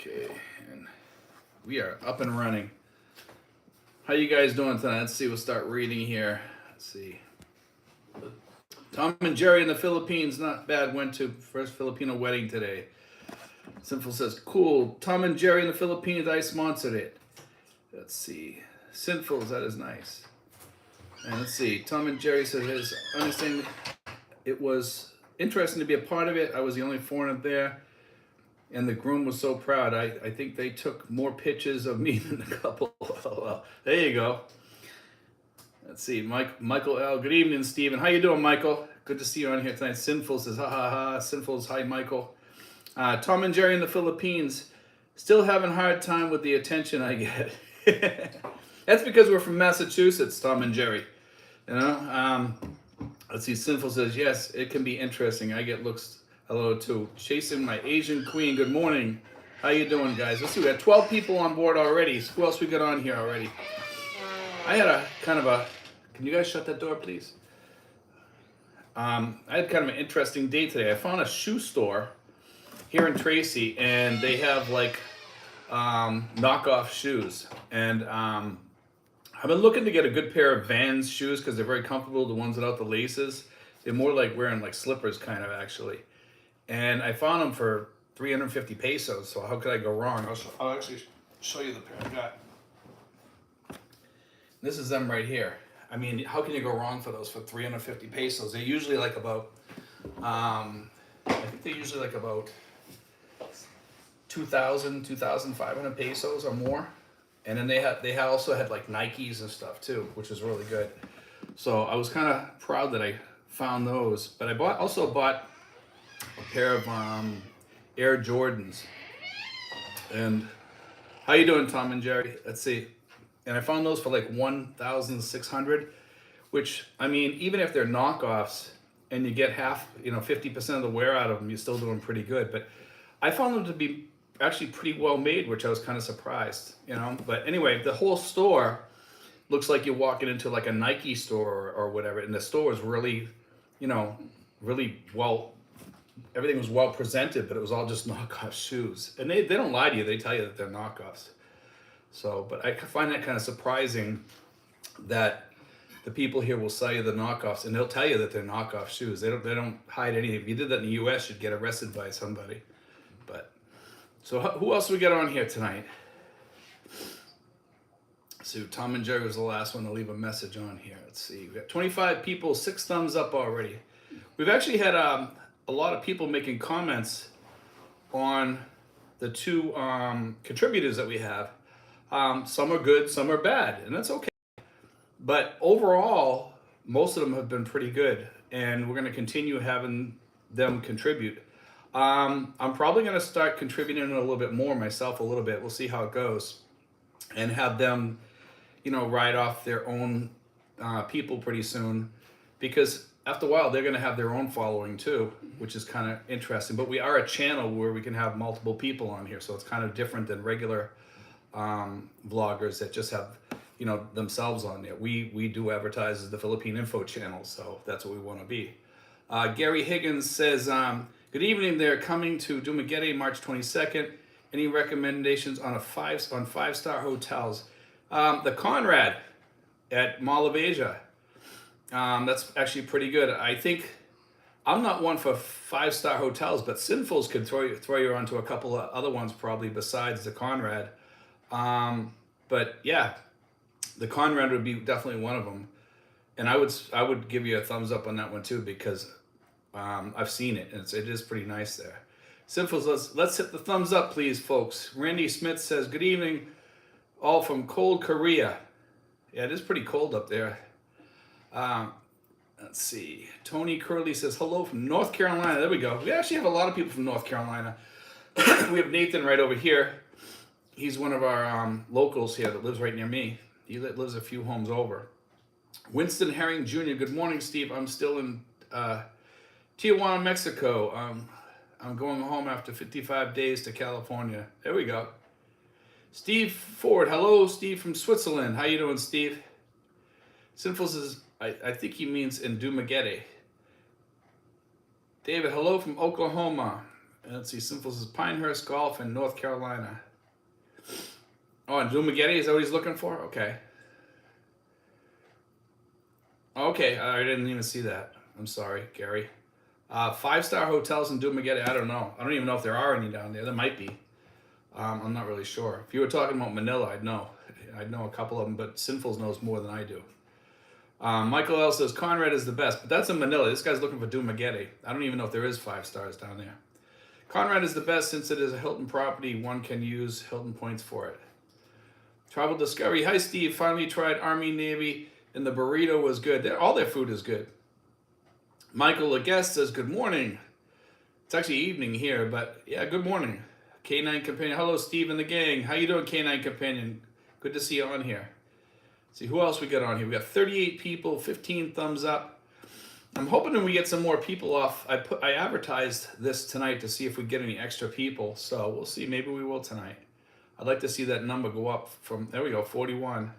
Okay, and we are up and running. How you guys doing tonight? Let's see. We'll start reading here. Let's see. Tom and Jerry in the Philippines, not bad. Went to first Filipino wedding today. Sinful says, cool. Tom and Jerry in the Philippines, I sponsored it. Let's see. Sinful, that is nice. And let's see. Tom and Jerry said his understanding. It was interesting to be a part of it. I was the only foreigner there. And the groom was so proud. I think they took more pictures of me than the couple. Oh, well, there you go. Let's see, Michael L. Good evening, Stephen. How you doing, Michael? Good to see you on here tonight. Sinful says, ha ha ha. Sinful's hi, Michael. Tom and Jerry in the Philippines, still having a hard time with the attention I get. That's because we're from Massachusetts, Tom and Jerry. You know. Let's see. Sinful says, yes, it can be interesting. I get looks. Hello to Chasing My Asian Queen. Good morning. How you doing, guys? Let's see. We got 12 people on board already. Who else we got on here already? I had a kind of a. Can you guys shut that door, please? I had kind of an interesting day today. I found a shoe store here in Tracy, and they have like knockoff shoes. And I've been looking to get a good pair of Vans shoes because they're very comfortable. The ones without the laces. They're more like wearing like slippers, kind of actually. And I found them for 350 pesos, so how could I go wrong? I'll actually show you the pair I got. This is them right here. I mean, how can you go wrong for those for 350 pesos? They're usually like about, I think they're usually like about 2,000, 2,500 pesos or more. And then they also had like Nikes and stuff too, which is really good. So I was kind of proud that I found those, but I also bought a pair of Air Jordans. And how you doing, Tom and Jerry? Let's see. And I found those for like 1,600, which, I mean, even if they're knockoffs and you get half, 50% of the wear out of them, you're still doing pretty good. But I found them to be actually pretty well made, which I was kind of surprised, But anyway, the whole store looks like you're walking into like a Nike store or whatever. And the store was really, really well. Everything was well presented, but it was all just knockoff shoes. And they don't lie to you. They tell you that they're knockoffs. So, but I find that kind of surprising that the people here will sell you the knockoffs, and they'll tell you that they're knockoff shoes. They don't hide anything. If you did that in the U.S., you'd get arrested by somebody. But, so who else we got on here tonight? So Tom and Jerry was the last one to leave a message on here. Let's see. We got 25 people, 6 thumbs up already. We've actually had a lot of people making comments on the 2 contributors that we have. Some are good, some are bad, and that's okay. But overall, most of them have been pretty good, and we're going to continue having them contribute. I'm probably going to start contributing a little bit more myself, a little bit. We'll see how it goes, and have them, ride off their own people pretty soon, because after a while, they're going to have their own following too, which is kind of interesting. But we are a channel where we can have multiple people on here, so it's kind of different than regular vloggers that just have, themselves on there. We do advertise as the Philippine Info channel, so that's what we want to be. Gary Higgins says, good evening. They're coming to Dumaguete March 22nd. Any recommendations on five-star hotels? The Conrad at Mall of Asia. That's actually pretty good. I think I'm not one for 5-star hotels, but Sinfuls could throw you onto a couple of other ones probably besides the Conrad. But yeah, the Conrad would be definitely one of them. And I would give you a thumbs up on that one too, because I've seen it and it is pretty nice there. Sinfuls, let's hit the thumbs up, please, folks. Randy Smith says, good evening, all from cold Korea. Yeah, it is pretty cold up there. Let's see. Tony Curley says, hello from North Carolina. There we go. We actually have a lot of people from North Carolina. We have Nathan right over here. He's one of our locals here that lives right near me. He lives a few homes over. Winston Herring Jr. Good morning, Steve. I'm still in Tijuana, Mexico. I'm going home after 55 days to California. There we go. Steve Ford. Hello, Steve from Switzerland. How you doing, Steve? Sinful says, I think he means in Dumaguete. David, hello from Oklahoma. And let's see, Simple says Pinehurst Golf in North Carolina. Oh, and Dumagetti, is that what he's looking for? Okay. Okay, I didn't even see that. I'm sorry, Gary. 5-star hotels in Dumagetti, I don't know. I don't even know if there are any down there. There might be. I'm not really sure. If you were talking about Manila, I'd know. I'd know a couple of them, but Sinfuls knows more than I do. Michael L. says Conrad is the best, but that's in Manila. This guy's looking for Dumagetti. I don't even know if there is 5 stars down there. Conrad is the best since it is a Hilton property. One can use Hilton points for it. Travel Discovery. Hi, Steve. Finally tried Army, Navy, and the burrito was good. All their food is good. Michael Leguest says, good morning. It's actually evening here, but yeah, good morning. K9 Companion. Hello, Steve and the gang. How you doing, K9 Companion? Good to see you on here. Let's see, who else we got on here? We got 38 people, 15 thumbs up. I'm hoping that we get some more people off. I advertised this tonight to see if we get any extra people, so we'll see. Maybe we will tonight. I'd like to see that number go up from, there we go, 41.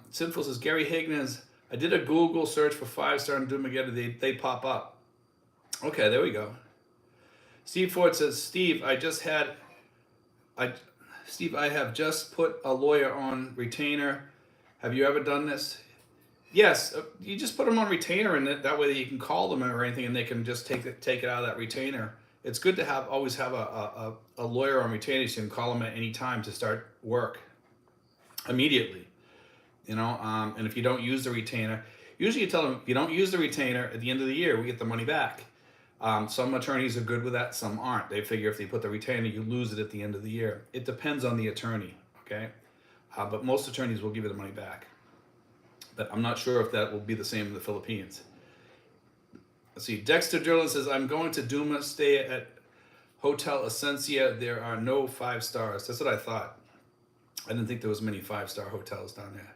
Sinful says, Gary Higgins, I did a Google search for 5-star and Dumagetti. They pop up. Okay, there we go. Steve Ford says, Steve, I have just put a lawyer on retainer. Have you ever done this? Yes, you just put them on retainer, and that way you can call them or anything, and they can just take it out of that retainer. It's good to always have a lawyer on retainer, so you can call them at any time to start work immediately. And if you don't use the retainer, usually you tell them, if you don't use the retainer at the end of the year, we get the money back. Some attorneys are good with that, some aren't. They figure if they put the retainer, you lose it at the end of the year. It depends on the attorney, okay? But most attorneys will give you the money back. But I'm not sure if that will be the same in the Philippines. Let's see, Dexter Derlin says, I'm going to Duma, stay at Hotel Essencia. There are no 5 stars. That's what I thought. I didn't think there was many 5-star hotels down there.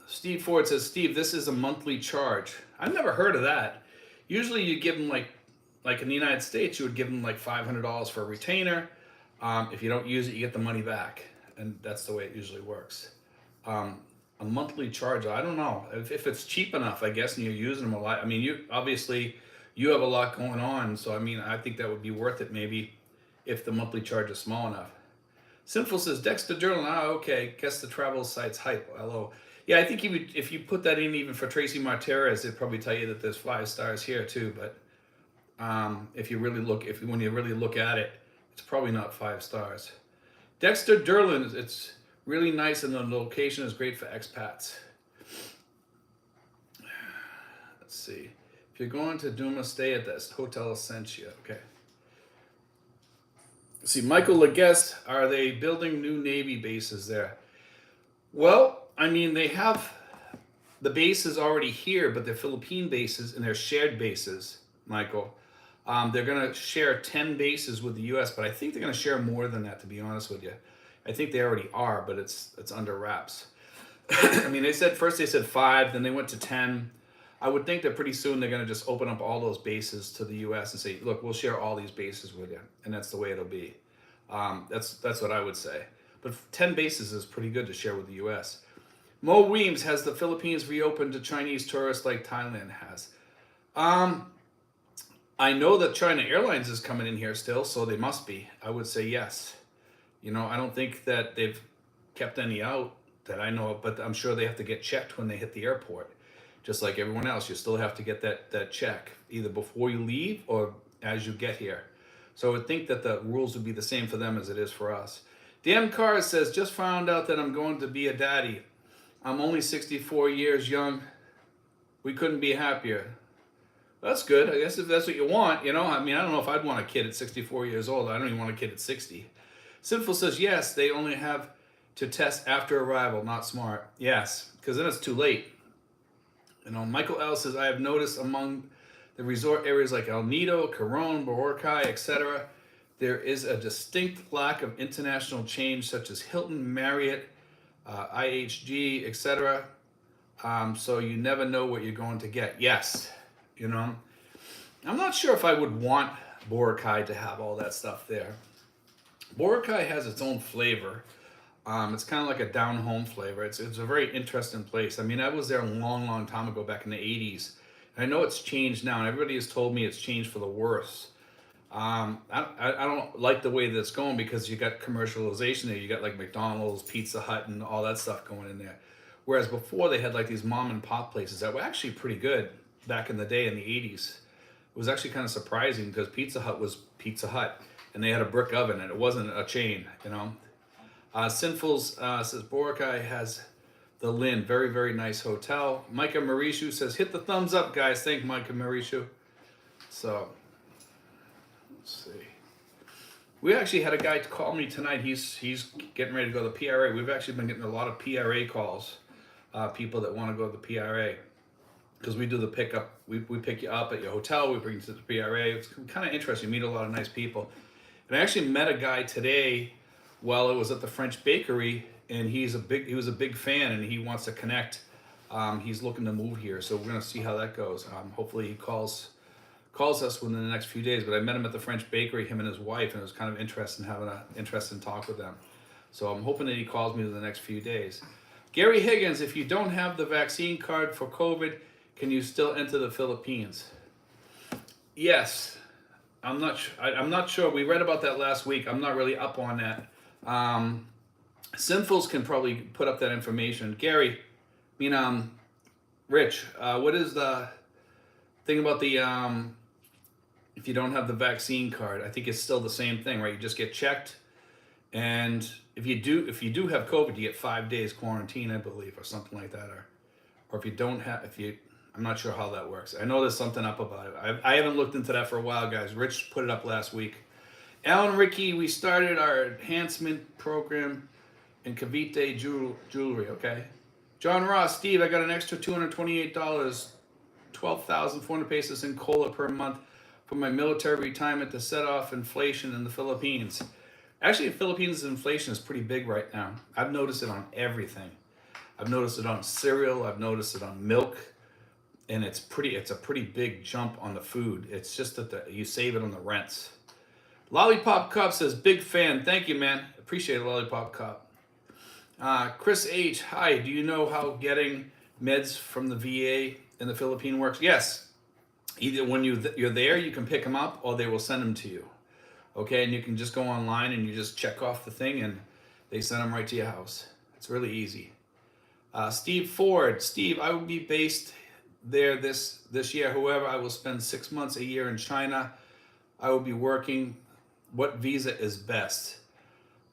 Steve Ford says, Steve, this is a monthly charge. I've never heard of that. Usually you give them like in the United States, you would give them like $500 for a retainer. If you don't use it, you get the money back. And that's the way it usually works. A monthly charge, I don't know. If it's cheap enough, I guess, and you're using them a lot. I mean, you have a lot going on. So, I mean, I think that would be worth it maybe if the monthly charge is small enough. Sinful says, Dexter Journal, okay, guess the travel site's hype. Hello. Yeah, I think if you put that in even for Tracy Martinez, it'd probably tell you that there's 5 stars here too. But when you really look at it, it's probably not 5 stars. Dexter Derlin, it's really nice, and the location is great for expats. Let's see. If you're going to Duma, stay at this Hotel Essentia. Okay. Let's see, Michael Leguest, are they building new Navy bases there? Well, I mean, they have the bases already here, but they're Philippine bases and they're shared bases, Michael. They're going to share 10 bases with the U.S., but I think they're going to share more than that, to be honest with you. I think they already are, but it's under wraps. I mean, they said 5, then they went to 10. I would think that pretty soon they're going to just open up all those bases to the U.S. and say, look, we'll share all these bases with you, and that's the way it'll be. That's what I would say. But 10 bases is pretty good to share with the U.S. Mo Weems, has the Philippines reopened to Chinese tourists like Thailand has? I know that China Airlines is coming in here still, so they must be. I would say yes. I don't think that they've kept any out that I know of, but I'm sure they have to get checked when they hit the airport. Just like everyone else, you still have to get that check, either before you leave or as you get here. So I would think that the rules would be the same for them as it is for us. Dan Carr says, just found out that I'm going to be a daddy. I'm only 64 years young. We couldn't be happier. That's good. I guess if that's what you want, I mean, I don't know if I'd want a kid at 64 years old. I don't even want a kid at 60. Sinful says, yes, they only have to test after arrival. Not smart. Yes, because then it's too late. Michael L. says, I have noticed among the resort areas like El Nido, Coron, Boracay, etc., there is a distinct lack of international change, such as Hilton, Marriott, IHG, etc. So you never know what you're going to get. Yes, I'm not sure if I would want Boracay to have all that stuff there. Boracay has its own flavor. It's kind of like a down-home flavor. It's a very interesting place. I mean, I was there a long, long time ago, back in the 80s. And I know it's changed now, and everybody has told me it's changed for the worse. I don't like the way that's going because you got commercialization there. You got like McDonald's, Pizza Hut, and all that stuff going in there. Whereas before they had like these mom and pop places that were actually pretty good back in the day in the 80s. It was actually kind of surprising because Pizza Hut was Pizza Hut and they had a brick oven and it wasn't a chain, you know. Sinfuls says Boracay has the Lynn, very, very nice hotel. Micah Marishu says, hit the thumbs up, guys. Thank Micah Marishu. So, let's see. We actually had a guy call me tonight. He's getting ready to go to the PRA. We've actually been getting a lot of PRA calls, people that want to go to the PRA. Because we do the pickup. We pick you up at your hotel. We bring you to the PRA. It's kind of interesting. You meet a lot of nice people. And I actually met a guy today while it was at the French bakery, and he was a big fan, and he wants to connect. He's looking to move here, so we're gonna see how that goes. Hopefully he calls us within the next few days. But I met him at the French bakery, him and his wife, and it was kind of interesting having an interesting talk with them. So I'm hoping that he calls me in the next few days. Gary Higgins, if you don't have the vaccine card for COVID, can you still enter the Philippines? Yes. I'm not sure. We read about that last week. I'm not really up on that. Sinfuls can probably put up that information. Gary, Rich, what is the thing about the if you don't have the vaccine card? I think it's still the same thing, right? You just get checked, and if you do have COVID, you get 5 days quarantine, I believe, or something like that, or if you don't have, I'm not sure how that works. I know there's something up about it. I haven't looked into that for a while, guys. Rich put it up last week. Alan Ricky, we started our enhancement program in Cavite jewelry, okay? John Ross, Steve, I got an extra $228, 12,400 pesos in cola per month for my military retirement to set off inflation in the Philippines. Actually, the Philippines' inflation is pretty big right now. I've noticed it on everything. I've noticed it on cereal. I've noticed it on milk. And it's a pretty big jump on the food. It's just that you save it on the rents. Lollipop Cup says, big fan. Thank you, man. Appreciate it, Lollipop Cup. Chris H, hi. Do you know how getting meds from the VA in the Philippines works? Yes. Either when you're there, you can pick them up, or they will send them to you. Okay, and you can just go online and you just check off the thing, and they send them right to your house. It's really easy. Steve Ford, Steve, I will be based there this year. However, I will spend 6 months a year in China. I will be working. What visa is best?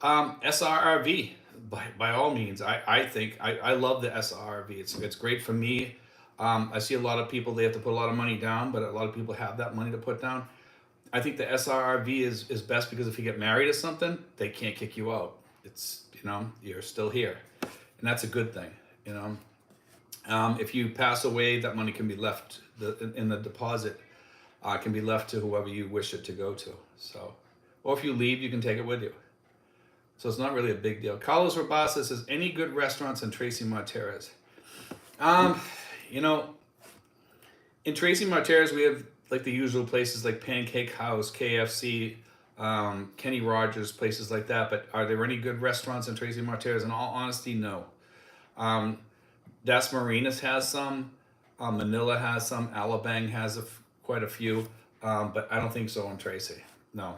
SRRV, by all means. I think I love the SRRV. It's great for me. I see a lot of people, they have to put a lot of money down, but a lot of people have that money to put down. I think the SRRV is best because if you get married or something, they can't kick you out. It's, you're still here, and that's a good thing. If you pass away, that money can be left in the deposit, can be left to whoever you wish it to go to. So, or if you leave, you can take it with you. So it's not really a big deal. Carlos Rabasa says, any good restaurants in Tracy Martirez? In Tracy Martirez, we have like the usual places like Pancake House, KFC, Kenny Rogers, places like that. But are there any good restaurants in Tracy Martirez? In all honesty, no. Das Marinas has some, Manila has some, Alabang has quite a few, but I don't think so in Tracy. No.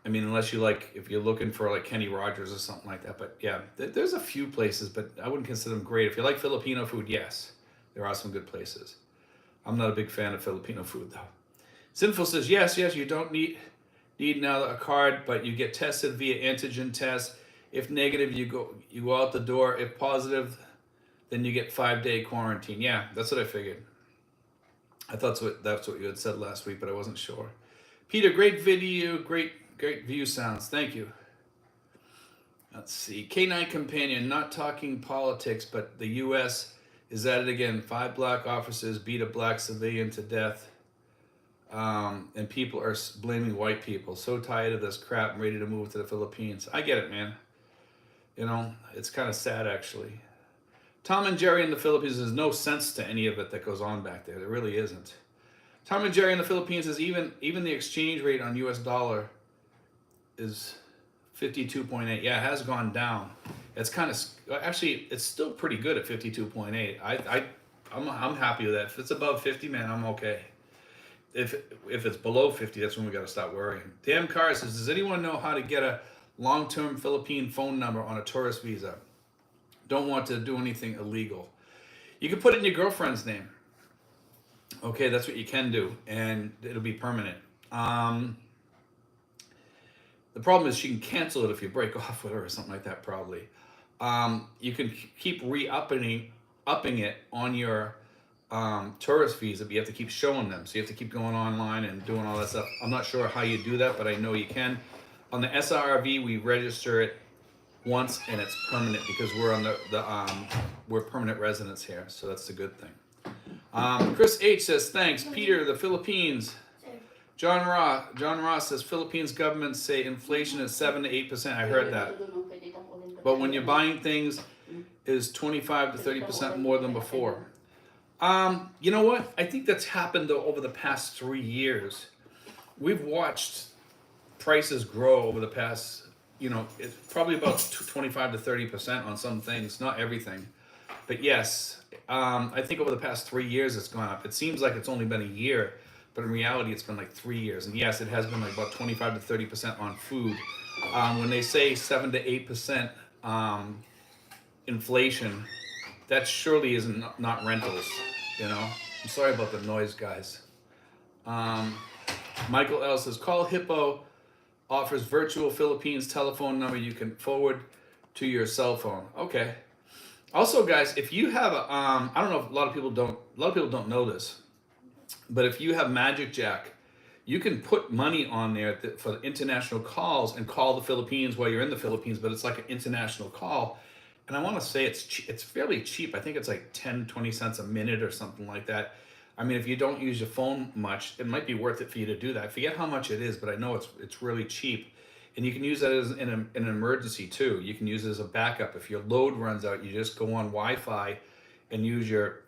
I mean, unless if you're looking for like Kenny Rogers or something like that. But yeah, there's a few places, but I wouldn't consider them great. If you like Filipino food, yes, there are some good places. I'm not a big fan of Filipino food though. Sinful says, yes, you don't need now a card, but you get tested via antigen test. If negative, you go out the door. If positive, then you get 5-day quarantine. Yeah, that's what I figured. I thought that's what you had said last week, but I wasn't sure. Peter, great video, great view sounds. Thank you. Let's see. K9 Companion, not talking politics, but the U.S. is at it again. 5 black officers beat a black civilian to death. And people are blaming white people. So tired of this crap and ready to move to the Philippines. I get it, man. It's kind of sad, actually. Tom and Jerry in the Philippines, there's no sense to any of it that goes on back there. There really isn't. Tom and Jerry in the Philippines says even the exchange rate on U.S. dollar is 52.8. Yeah, it has gone down. It's kind of, actually, it's still pretty good at 52.8. I'm happy with that. If it's above 50, man, I'm okay. if it's below 50, that's when we got to start worrying. Damn Car says, does anyone know how to get a long-term Philippine phone number on a tourist visa? Don't want to do anything illegal. You can put it in your girlfriend's name. Okay, that's what you can do, and it'll be permanent. The problem is she can cancel it if you break off with her or something like that, probably. You can keep upping it on your tourist visa, but you have to keep showing them. So you have to keep going online and doing all that stuff. I'm not sure how you do that, but I know you can. On the SRV, we register it once and it's permanent because we're on we're permanent residents here, so that's the good thing. Chris H says, thanks. Peter, the Philippines. John Ross says, Philippines government say inflation is 7 to 8%. I heard that. But when you're buying things, is 25 to 30% more than before. You know what? I think that's happened though over the past 3 years. We've watched prices grow over the past, it's probably about 25 to 30% on some things, not everything. But yes, I think over the past 3 years it's gone up. It seems like it's only been a year, but in reality it's been like 3 years. And yes, it has been like about 25 to 30% on food. When they say 7 to 8% inflation, that surely isn't not rentals, I'm sorry about the noise, guys. Michael L says, call Hippo, offers virtual Philippines telephone number you can forward to your cell phone. Okay. Also, guys, if you have I don't know if a lot of people don't know this, but if you have Magic Jack, you can put money on there for international calls and call the Philippines while you're in the Philippines, but it's like an international call. And I want to say it's fairly cheap. I think it's like 10, 20 cents a minute or something like that. I mean, if you don't use your phone much, it might be worth it for you to do that. I forget how much it is, but I know it's really cheap. And you can use that as in an emergency too. You can use it as a backup. If your load runs out, you just go on Wi-Fi and use your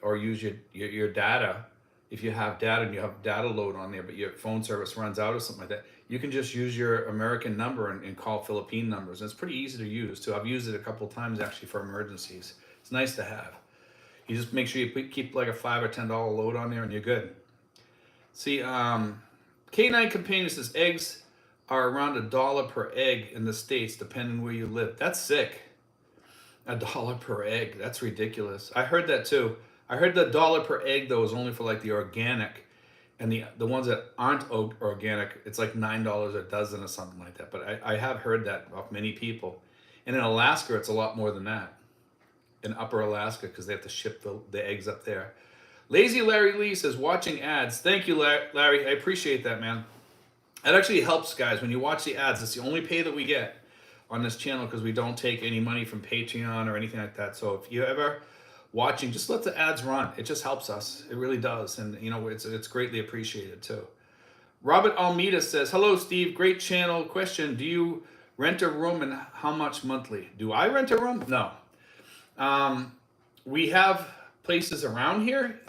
data. If you have data and you have data load on there, but your phone service runs out or something like that, you can just use your American number and call Philippine numbers. And it's pretty easy to use too. I've used it a couple of times actually for emergencies. It's nice to have. You just make sure you keep like a $5 or $10 load on there and you're good. See, K9 Companion says eggs are around $1 per egg in the States, depending where you live. That's sick. $1 per egg. That's ridiculous. I heard that too. I heard the $1 per egg though is only for like the organic, and the ones that aren't organic, it's like $9 a dozen or something like that. But I have heard that off many people. And in Alaska, it's a lot more than that. In Upper Alaska, because they have to ship the eggs up there. Lazy Larry Lee says, watching ads. Thank you, Larry. I appreciate that, man. It actually helps, guys. When you watch the ads, it's the only pay that we get on this channel because we don't take any money from Patreon or anything like that. So if you ever watching, just let the ads run. It just helps us. It really does. And, it's greatly appreciated, too. Robert Almeida says, hello, Steve. Great channel. Question, do you rent a room and how much monthly? Do I rent a room? No. We have places around here.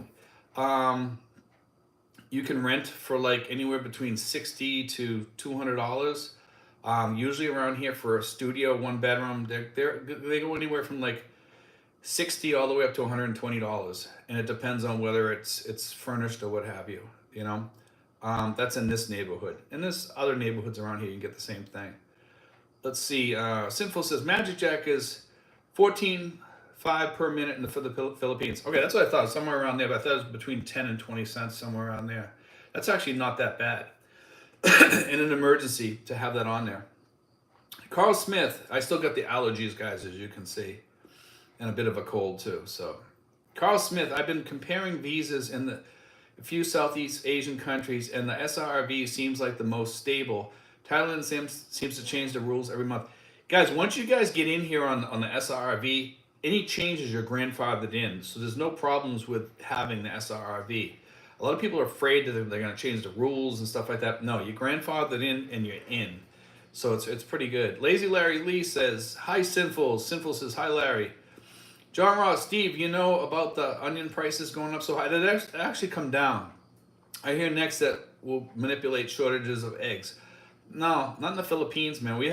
You can rent for like anywhere between $60 to $200. Usually around here for a studio, 1 bedroom, they go anywhere from like $60 all the way up to $120, and it depends on whether it's furnished or what have you. That's in this neighborhood. In this other neighborhoods around here, you can get the same thing. Let's see. Sinful says Magic Jack is $14.5 per minute for the Philippines. Okay, that's what I thought, somewhere around there, but I thought it was between 10 and 20 cents, somewhere around there. That's actually not that bad in an emergency to have that on there. Carl Smith, I still got the allergies, guys, as you can see, and a bit of a cold too. So, Carl Smith, I've been comparing visas in a few Southeast Asian countries, and the SRV seems like the most stable. Thailand seems to change the rules every month. Guys, once you guys get in here on the SRV, any changes you're grandfathered in. So there's no problems with having the SRV. A lot of people are afraid that they're going to change the rules and stuff like that. No, you're grandfathered in and you're in. So it's pretty good. Lazy Larry Lee says, hi, Sinful. Sinful says, hi, Larry. John Ross, Steve, you know about the onion prices going up so high? Did it actually come down? I hear next that will manipulate shortages of eggs. No, not in the Philippines, man. We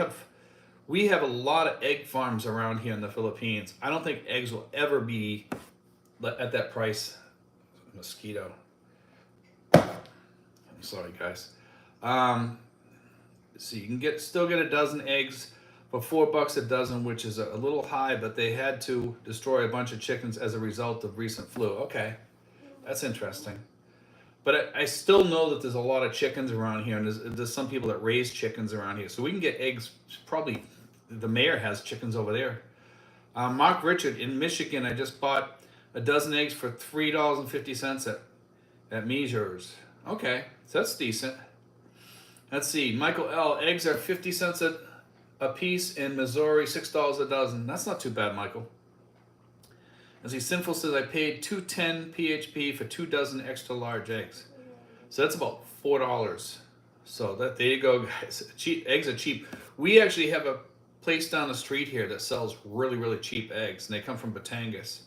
have a lot of egg farms around here in the Philippines. I don't think eggs will ever be at that price. Mosquito. Sorry, guys. So you can still get a dozen eggs for $4 a dozen, which is a little high, but they had to destroy a bunch of chickens as a result of recent flu. Okay, that's interesting. But I still know that there's a lot of chickens around here, and there's some people that raise chickens around here. So we can get eggs. Probably the mayor has chickens over there. Mark Richard in Michigan, I just bought a dozen eggs for $3.50 at Measures. Okay, so that's decent. Let's see. Michael L. Eggs are 50 cents a piece in Missouri, $6 a dozen. That's not too bad, Michael. Let's see. Sinful says I paid $2.10 PHP for 2 dozen extra large eggs. So that's about $4. So there you go, guys. Cheap eggs are cheap. We actually have a place down the street here that sells really, really cheap eggs, and they come from Batangas.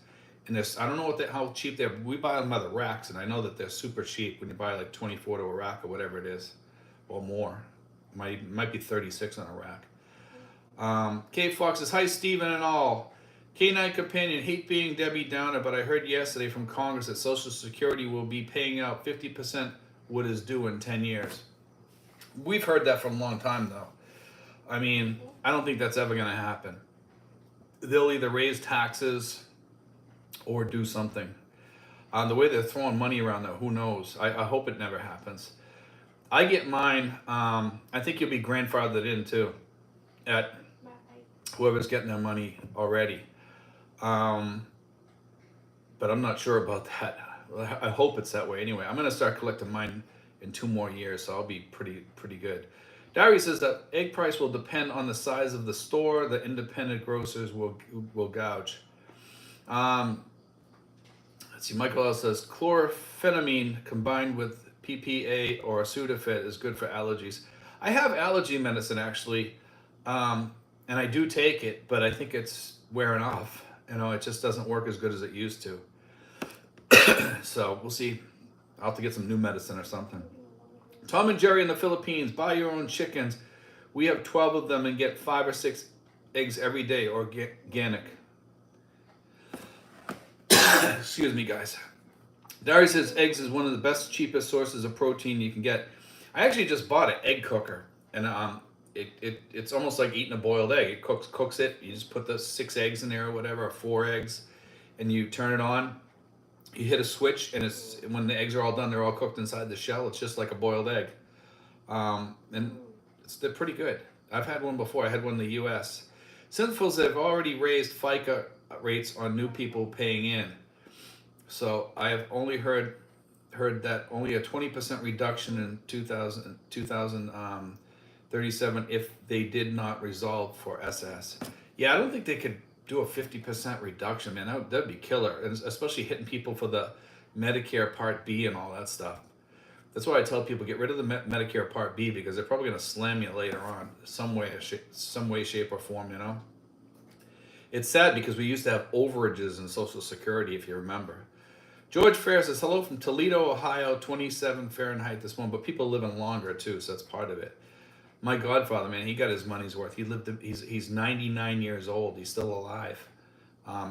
And I don't know how cheap they're. We buy them by the racks, and I know that they're super cheap when you buy like 24 to a rack or whatever it is, or more. Might be 36 on a rack. K Fox says, hi Stephen and all. K9 Companion, hate being Debbie Downer, but I heard yesterday from Congress that Social Security will be paying out 50% what is due in 10 years. We've heard that for a long time, though. I mean, I don't think that's ever going to happen. They'll either raise taxes or do something. The way they're throwing money around, though, who knows? I hope it never happens. I get mine. I think you'll be grandfathered in, too, at whoever's getting their money already. But I'm not sure about that. I hope it's that way anyway. I'm going to start collecting mine in 2 more years, so I'll be pretty good. Diary says that egg price will depend on the size of the store. The independent grocers will gouge. Let's see. Michael L says chlorophenamine combined with PPA or Sudafed is good for allergies. I have allergy medicine actually, and I do take it, but I think it's wearing off. You know, it just doesn't work as good as it used to. So we'll see. I'll have to get some new medicine or something. Tom and Jerry in the Philippines, buy your own chickens. We have 12 of them and get 5 or 6 eggs every day, organic. Excuse me, guys. Darius says eggs is one of the best, cheapest sources of protein you can get. I actually just bought an egg cooker, and it's almost like eating a boiled egg. It cooks it. You just put the 6 eggs in there or whatever, or 4 eggs, and you turn it on. You hit a switch, and when the eggs are all done, they're all cooked inside the shell. It's just like a boiled egg, and they're pretty good. I've had one before. I had one in the U.S. Sinfuls have already raised FICA rates on new people paying in. So I have only heard that only a 20% reduction in 2037 if they did not resolve for SS. Yeah, I don't think they could do a 50% reduction, man. That'd be killer, and especially hitting people for the Medicare Part B and all that stuff. That's why I tell people get rid of the Medicare Part B, because they're probably going to slam you later on, some way, shape, or form. You know. It's sad because we used to have overages in Social Security, if you remember. George Fair says, hello from Toledo, Ohio, 27 Fahrenheit this morning, but people living longer too, so that's part of it. My godfather, man, he got his money's worth. He's 99 years old. He's still alive.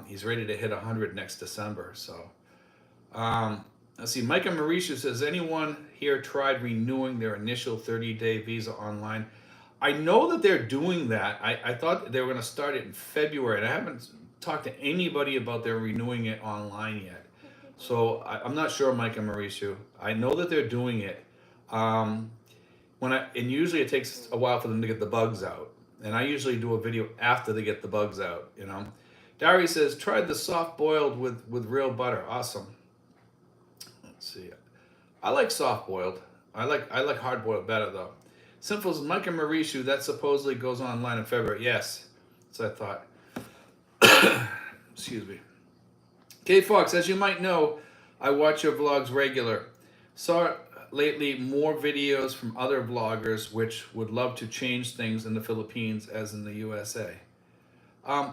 He's ready to hit 100 next December. So, let's see. Micah Mauricio says, anyone here tried renewing their initial 30-day visa online? I know that they're doing that. I thought they were going to start it in February, and I haven't talked to anybody about their renewing it online yet. So I'm not sure, Micah Mauricio. I know that they're doing it. And usually it takes a while for them to get the bugs out. And I usually do a video after they get the bugs out, you know. Darius says, tried the soft boiled with real butter. Awesome. Let's see. I like soft boiled. I like hard boiled better though. Simple's Micah Mauricio, that supposedly goes online in February. Yes. That's what I thought. Excuse me. K Fox, as you might know, I watch your vlogs regular. Saw lately more videos from other vloggers which would love to change things in the Philippines as in the USA.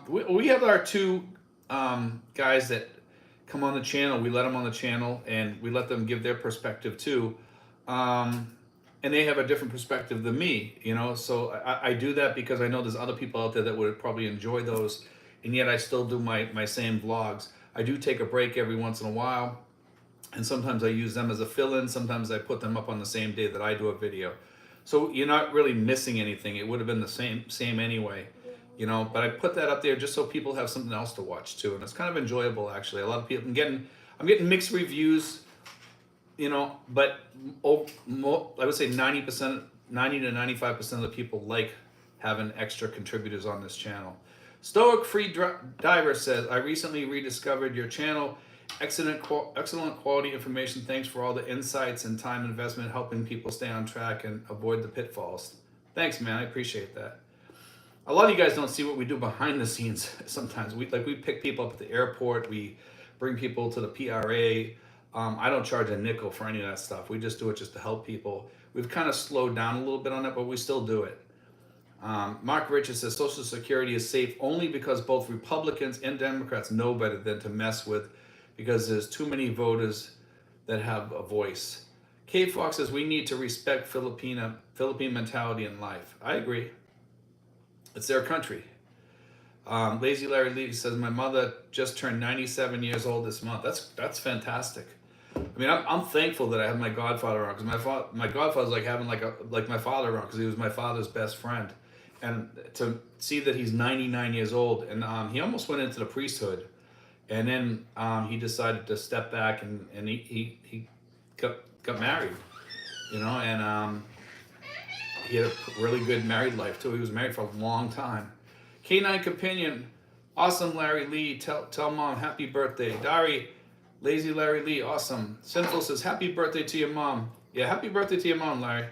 We have our 2 guys that come on the channel. We let them on the channel and we let them give their perspective too. And they have a different perspective than me, you know. So I do that because I know there's other people out there that would probably enjoy those, and yet I still do my same vlogs. I do take a break every once in a while, And sometimes I use them as a fill-in. Sometimes I put them up on the same day that I do a video. So you're not really missing anything. It would have been the same anyway, But I put that up there just so people have something else to watch too, and it's kind of enjoyable actually. A lot of people, I'm getting mixed reviews, but I would say 90%, 90 to 95% of the people like having extra contributors on this channel. Stoic Free Diver says, I recently rediscovered your channel. Excellent quality information. Thanks for all the insights and time investment helping people stay on track and avoid the pitfalls. Thanks, man. I appreciate that. A lot of you guys don't see what we do behind the scenes sometimes. We pick people up at the airport. We bring people to the PRA. I don't charge a nickel for any of that stuff. We just do it just to help people. We've kind of slowed down a little bit on that, but we still do it. Mark Richards says Social Security is safe only because both Republicans and Democrats know better than to mess with, because there's too many voters that have a voice. K Fox says we need to respect Philippine mentality in life. I agree. It's their country. Lazy Larry Lee says my mother just turned 97 years old this month. That's fantastic. I mean, I'm thankful that I have my godfather around, because my godfather's like having like my father around, because he was my father's best friend, and to see that he's 99 years old, and he almost went into the priesthood. And then he decided to step back, and he got married, and he had a really good married life too. He was married for a long time. Canine Companion, awesome Larry Lee, tell mom happy birthday. Dari, Lazy Larry Lee, awesome. Sinful says happy birthday to your mom. Yeah, happy birthday to your mom, Larry.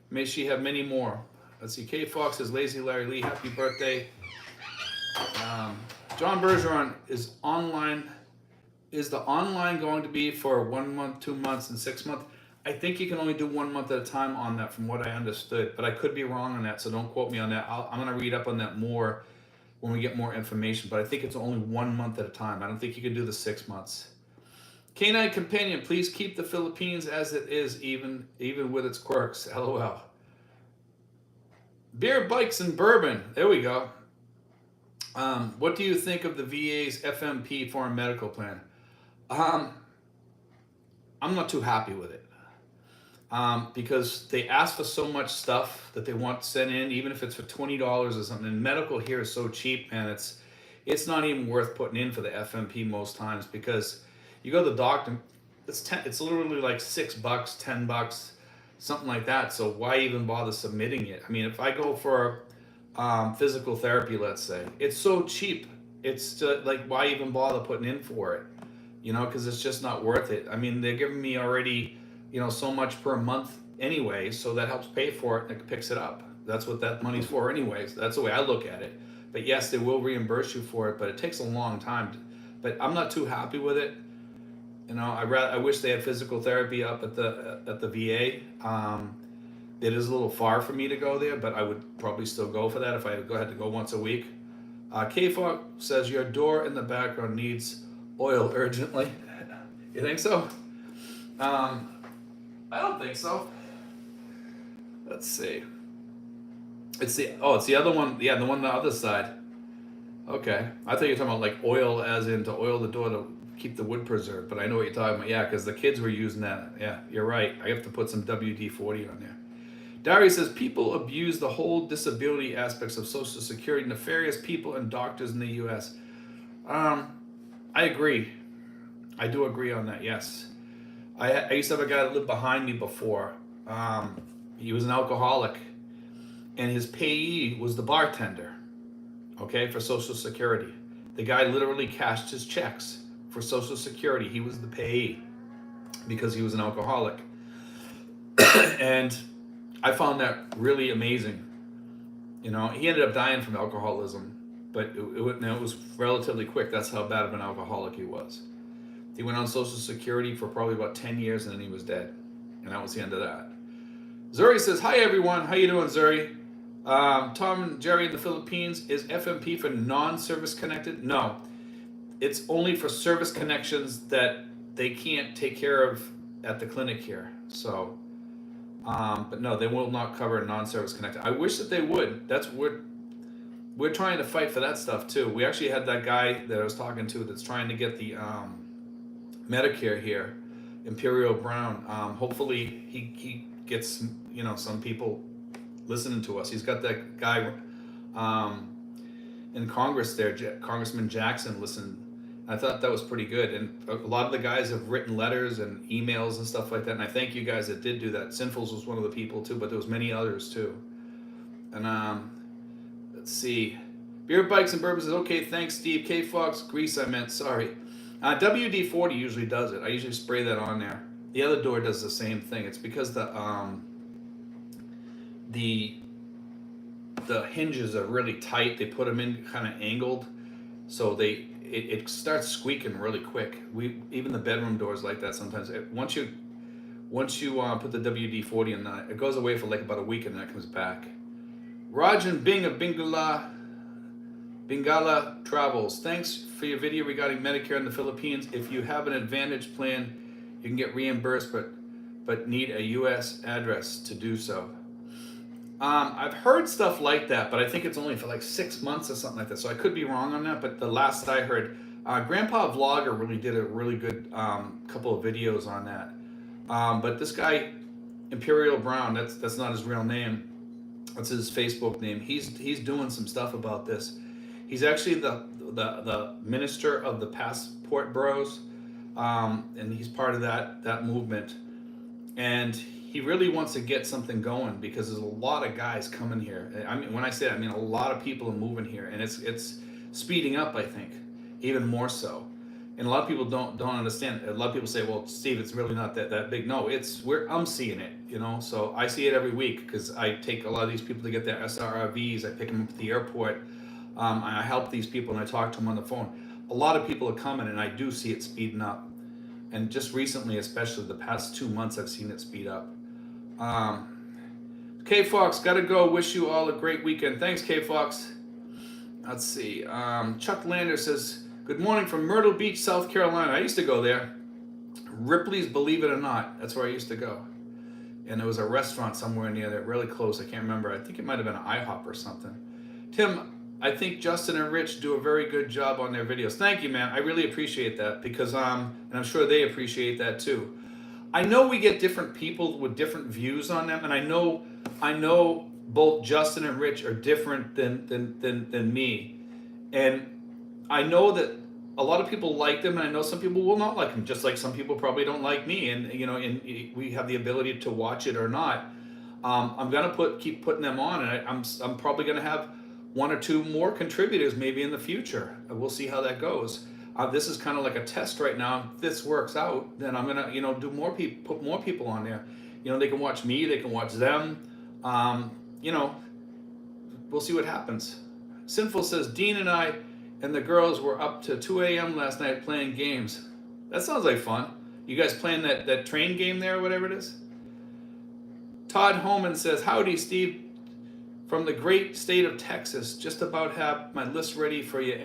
May she have many more. Let's see, K Fox says Lazy Larry Lee, happy birthday. John Bergeron is online. Is the online going to be for 1 month, 2 months, and 6 months? I think you can only do 1 month at a time on that, from what I understood, but I could be wrong on that, so don't quote me on that. I'm going to read up on that more when we get more information, but I think it's only 1 month at a time. I don't think you can do the 6 months. Canine Companion, please keep the Philippines as it is, even with its quirks. LOL. Beer, bikes, and bourbon. There we go. What do you think of the VA's FMP foreign medical plan? I'm not too happy with it, because they ask for so much stuff that they want sent in, even if it's for $20 or something. And medical here is so cheap, and it's not even worth putting in for the FMP most times, because you go to the doctor, it's literally like $6, $10, something like that. So why even bother submitting it? I mean, if I go for physical therapy, let's say, it's so cheap. It's like, why even bother putting in for it? Because it's just not worth it. I mean, they're giving me already, so much per month anyway, so that helps pay for it, and it picks it up. That's what that money's for anyways. That's the way I look at it. But yes, they will reimburse you for it, but it takes a long time. But I'm not too happy with it. I wish they had physical therapy up at the VA. It is a little far for me to go there, but I would probably still go for that if I had to go once a week. K-Fog says your door in the background needs oil urgently. You think so? I don't think so. Let's see. It's the other one. Yeah, the one on the other side. Okay. I thought you were talking about like oil as in to oil the door to keep the wood preserved, but I know what you're talking about. Yeah, because the kids were using that. Yeah, you're right. I have to put some WD-40 on there. Darius says people abuse the whole disability aspects of Social Security, nefarious people and doctors in the U.S. I agree. I do agree on that, yes. I used to have a guy that lived behind me before. He was an alcoholic, and his payee was the bartender, okay, for Social Security. The guy literally cashed his checks for Social Security. He was the payee because he was an alcoholic. And I found that really amazing. He ended up dying from alcoholism, but it was relatively quick. That's how bad of an alcoholic he was. He went on Social Security for probably about 10 years, and then he was dead. And that was the end of that. Zuri says, hi, everyone. How you doing, Zuri? Tom and Jerry in the Philippines, is FMP for non-service connected? No. It's only for service connections that they can't take care of at the clinic here. So, but no, they will not cover non-service connected. I wish that they would. We're trying to fight for that stuff too. We actually had that guy that I was talking to that's trying to get the Medicare here, Imperial Brown. Hopefully he gets, you know, some people listening to us. He's got that guy in Congress there, Congressman Jackson, listened. I thought that was pretty good. And a lot of the guys have written letters and emails and stuff like that. And I thank you guys that did do that. Sinfuls was one of the people too, but there was many others too. And let's see. Beer Bikes and Bourbons says, okay, thanks, Steve. K Fox, Grease, I meant, sorry. WD-40 usually does it. I usually spray that on there. The other door does the same thing. It's because the hinges are really tight. They put them in kind of angled, so it starts squeaking really quick. Even the bedroom doors like that sometimes. Once you put the WD-40 in that, it goes away for like about a week and then it comes back. Raj and Bing of Bingala Travels. Thanks for your video regarding Medicare in the Philippines. If you have an Advantage plan, you can get reimbursed, but need a U.S. address to do so. I've heard stuff like that, but I think it's only for like 6 months or something like that. So I could be wrong on that, but the last I heard, Grandpa Vlogger really did a really good couple of videos on that. But this guy, Imperial Brown, that's not his real name. That's his Facebook name. He's doing some stuff about this. He's actually the minister of the passport bureaus, and he's part of that movement. And he really wants to get something going because there's a lot of guys coming here. I mean, when I say that, I mean a lot of people are moving here, and it's speeding up. I think even more so. And a lot of people don't understand. A lot of people say, "Well, Steve, it's really not that big." No, I'm seeing it, you know. So I see it every week because I take a lot of these people to get their SRVs. I pick them up at the airport. I help these people and I talk to them on the phone. A lot of people are coming, and I do see it speeding up. And just recently, especially the past 2 months, I've seen it speed up. K Fox, gotta go. Wish you all a great weekend. Thanks, K Fox. Let's see. Chuck Lander says, good morning from Myrtle Beach, South Carolina. I used to go there. Ripley's, believe it or not. That's where I used to go. And there was a restaurant somewhere near there, really close. I can't remember. I think it might have been an IHOP or something. Tim, I think Justin and Rich do a very good job on their videos. Thank you, man. I really appreciate that because, and I'm sure they appreciate that too. I know we get different people with different views on them, and I know both Justin and Rich are different than me, and I know that a lot of people like them, and I know some people will not like them, just like some people probably don't like me, and you know, and we have the ability to watch it or not. I'm gonna keep putting them on, and I'm probably gonna have 1 or 2 more contributors maybe in the future. We'll see how that goes. This is kind of like a test right now. If this works out, then I'm gonna, you know, put more people on there. You know, they can watch me, they can watch them. You know, we'll see what happens. Sinful says, Dean and I and the girls were up to 2 a.m. last night playing games. That sounds like fun. You guys playing that train game there or whatever it is? Todd Holman says, howdy, Steve. From the great state of Texas, just about have my list ready for you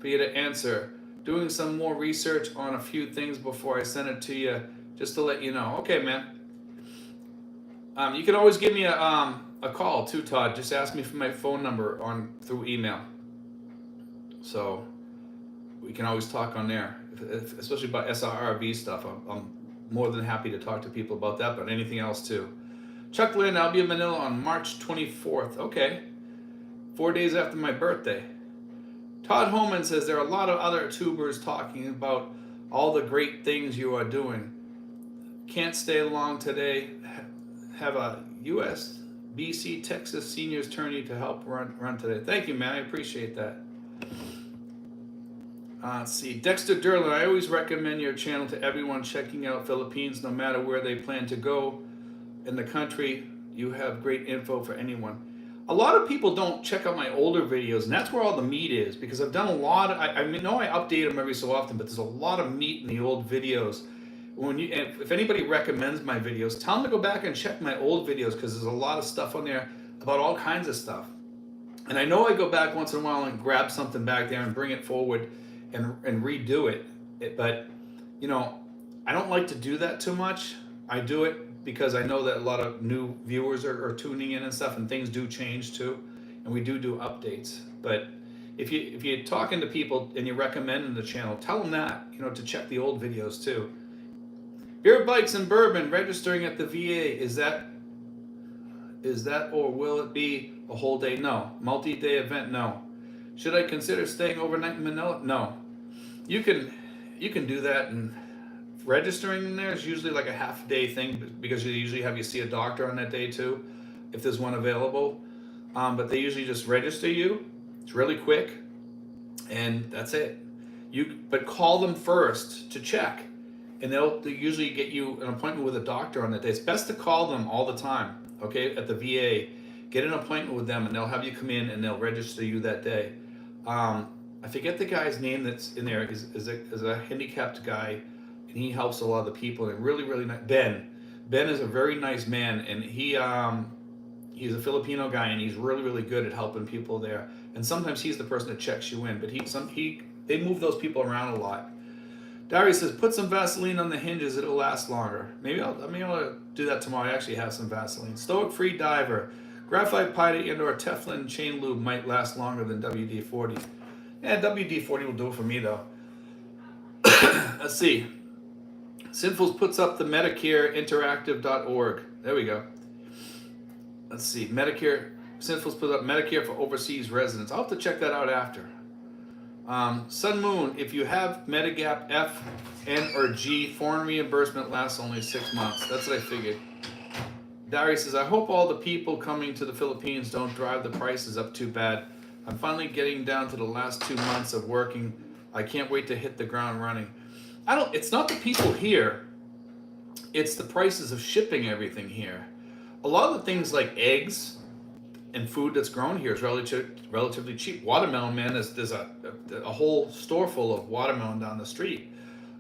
to answer. Doing some more research on a few things before I send it to you, just to let you know. Okay, man. You can always give me a call too, Todd. Just ask me for my phone number through email. So we can always talk on there, especially about SRV stuff. I'm more than happy to talk to people about that, but anything else too. Chuck Lynn, I'll be in Manila on March 24th. Okay. 4 days after my birthday. Todd Holman says there are a lot of other tubers talking about all the great things you are doing. Can't stay long today. Have a U.S. BC Texas seniors attorney to help run today. Thank you, man. I appreciate that. Let's see. Dexter Derlin, I always recommend your channel to everyone checking out Philippines, no matter where they plan to go in the country. You have great info for anyone. A lot of people don't check out my older videos, and that's where all the meat is, because I've done a lot of, I know I update them every so often, but there's a lot of meat in the old videos. If anybody recommends my videos, tell them to go back and check my old videos, because there's a lot of stuff on there about all kinds of stuff. And I know I go back once in a while and grab something back there and bring it forward and redo it. But, you know, I don't like to do that too much. I do it because I know that a lot of new viewers are tuning in and stuff, and things do change too, and we do updates. But if you're talking to people and you're recommending the channel, tell them that, you know, to check the old videos too. Beer, bikes, and bourbon registering at the VA. Is that or will it be a whole day? No. Multi-day event? No. Should I consider staying overnight in Manila? No. You can do that, and registering there is usually like a half day thing because you usually have you see a doctor on that day too, if there's one available. But they usually just register you. It's really quick, and that's it. But call them first to check, and they usually get you an appointment with a doctor on that day. It's best to call them all the time. Okay, at the VA, get an appointment with them, and they'll have you come in and they'll register you that day. I forget the guy's name that's in there. Is a handicapped guy, and he helps a lot of the people. And really, really nice. Ben is a very nice man, and he's a Filipino guy, and he's really, really good at helping people there. And sometimes he's the person that checks you in, but they move those people around a lot. Dari says, put some Vaseline on the hinges, it'll last longer. Maybe I'll do that tomorrow. I actually have some Vaseline. Stoic Free Diver. Graphite putty and or Teflon chain lube might last longer than WD-40. Yeah, WD-40 will do it for me though. Let's see. Sinfuls puts up the Medicare interactive.org. There we go. Let's see. Medicare. Sinfuls put up Medicare for overseas residents. I'll have to check that out after. Sun Moon, if you have Medigap F, N, or G, foreign reimbursement lasts only 6 months. That's what I figured. Dari says, I hope all the people coming to the Philippines don't drive the prices up too bad. I'm finally getting down to the last 2 months of working. I can't wait to hit the ground running. It's not the people here. It's the prices of shipping everything here. A lot of the things like eggs and food that's grown here is relatively cheap. Watermelon, man, there's a whole store full of watermelon down the street.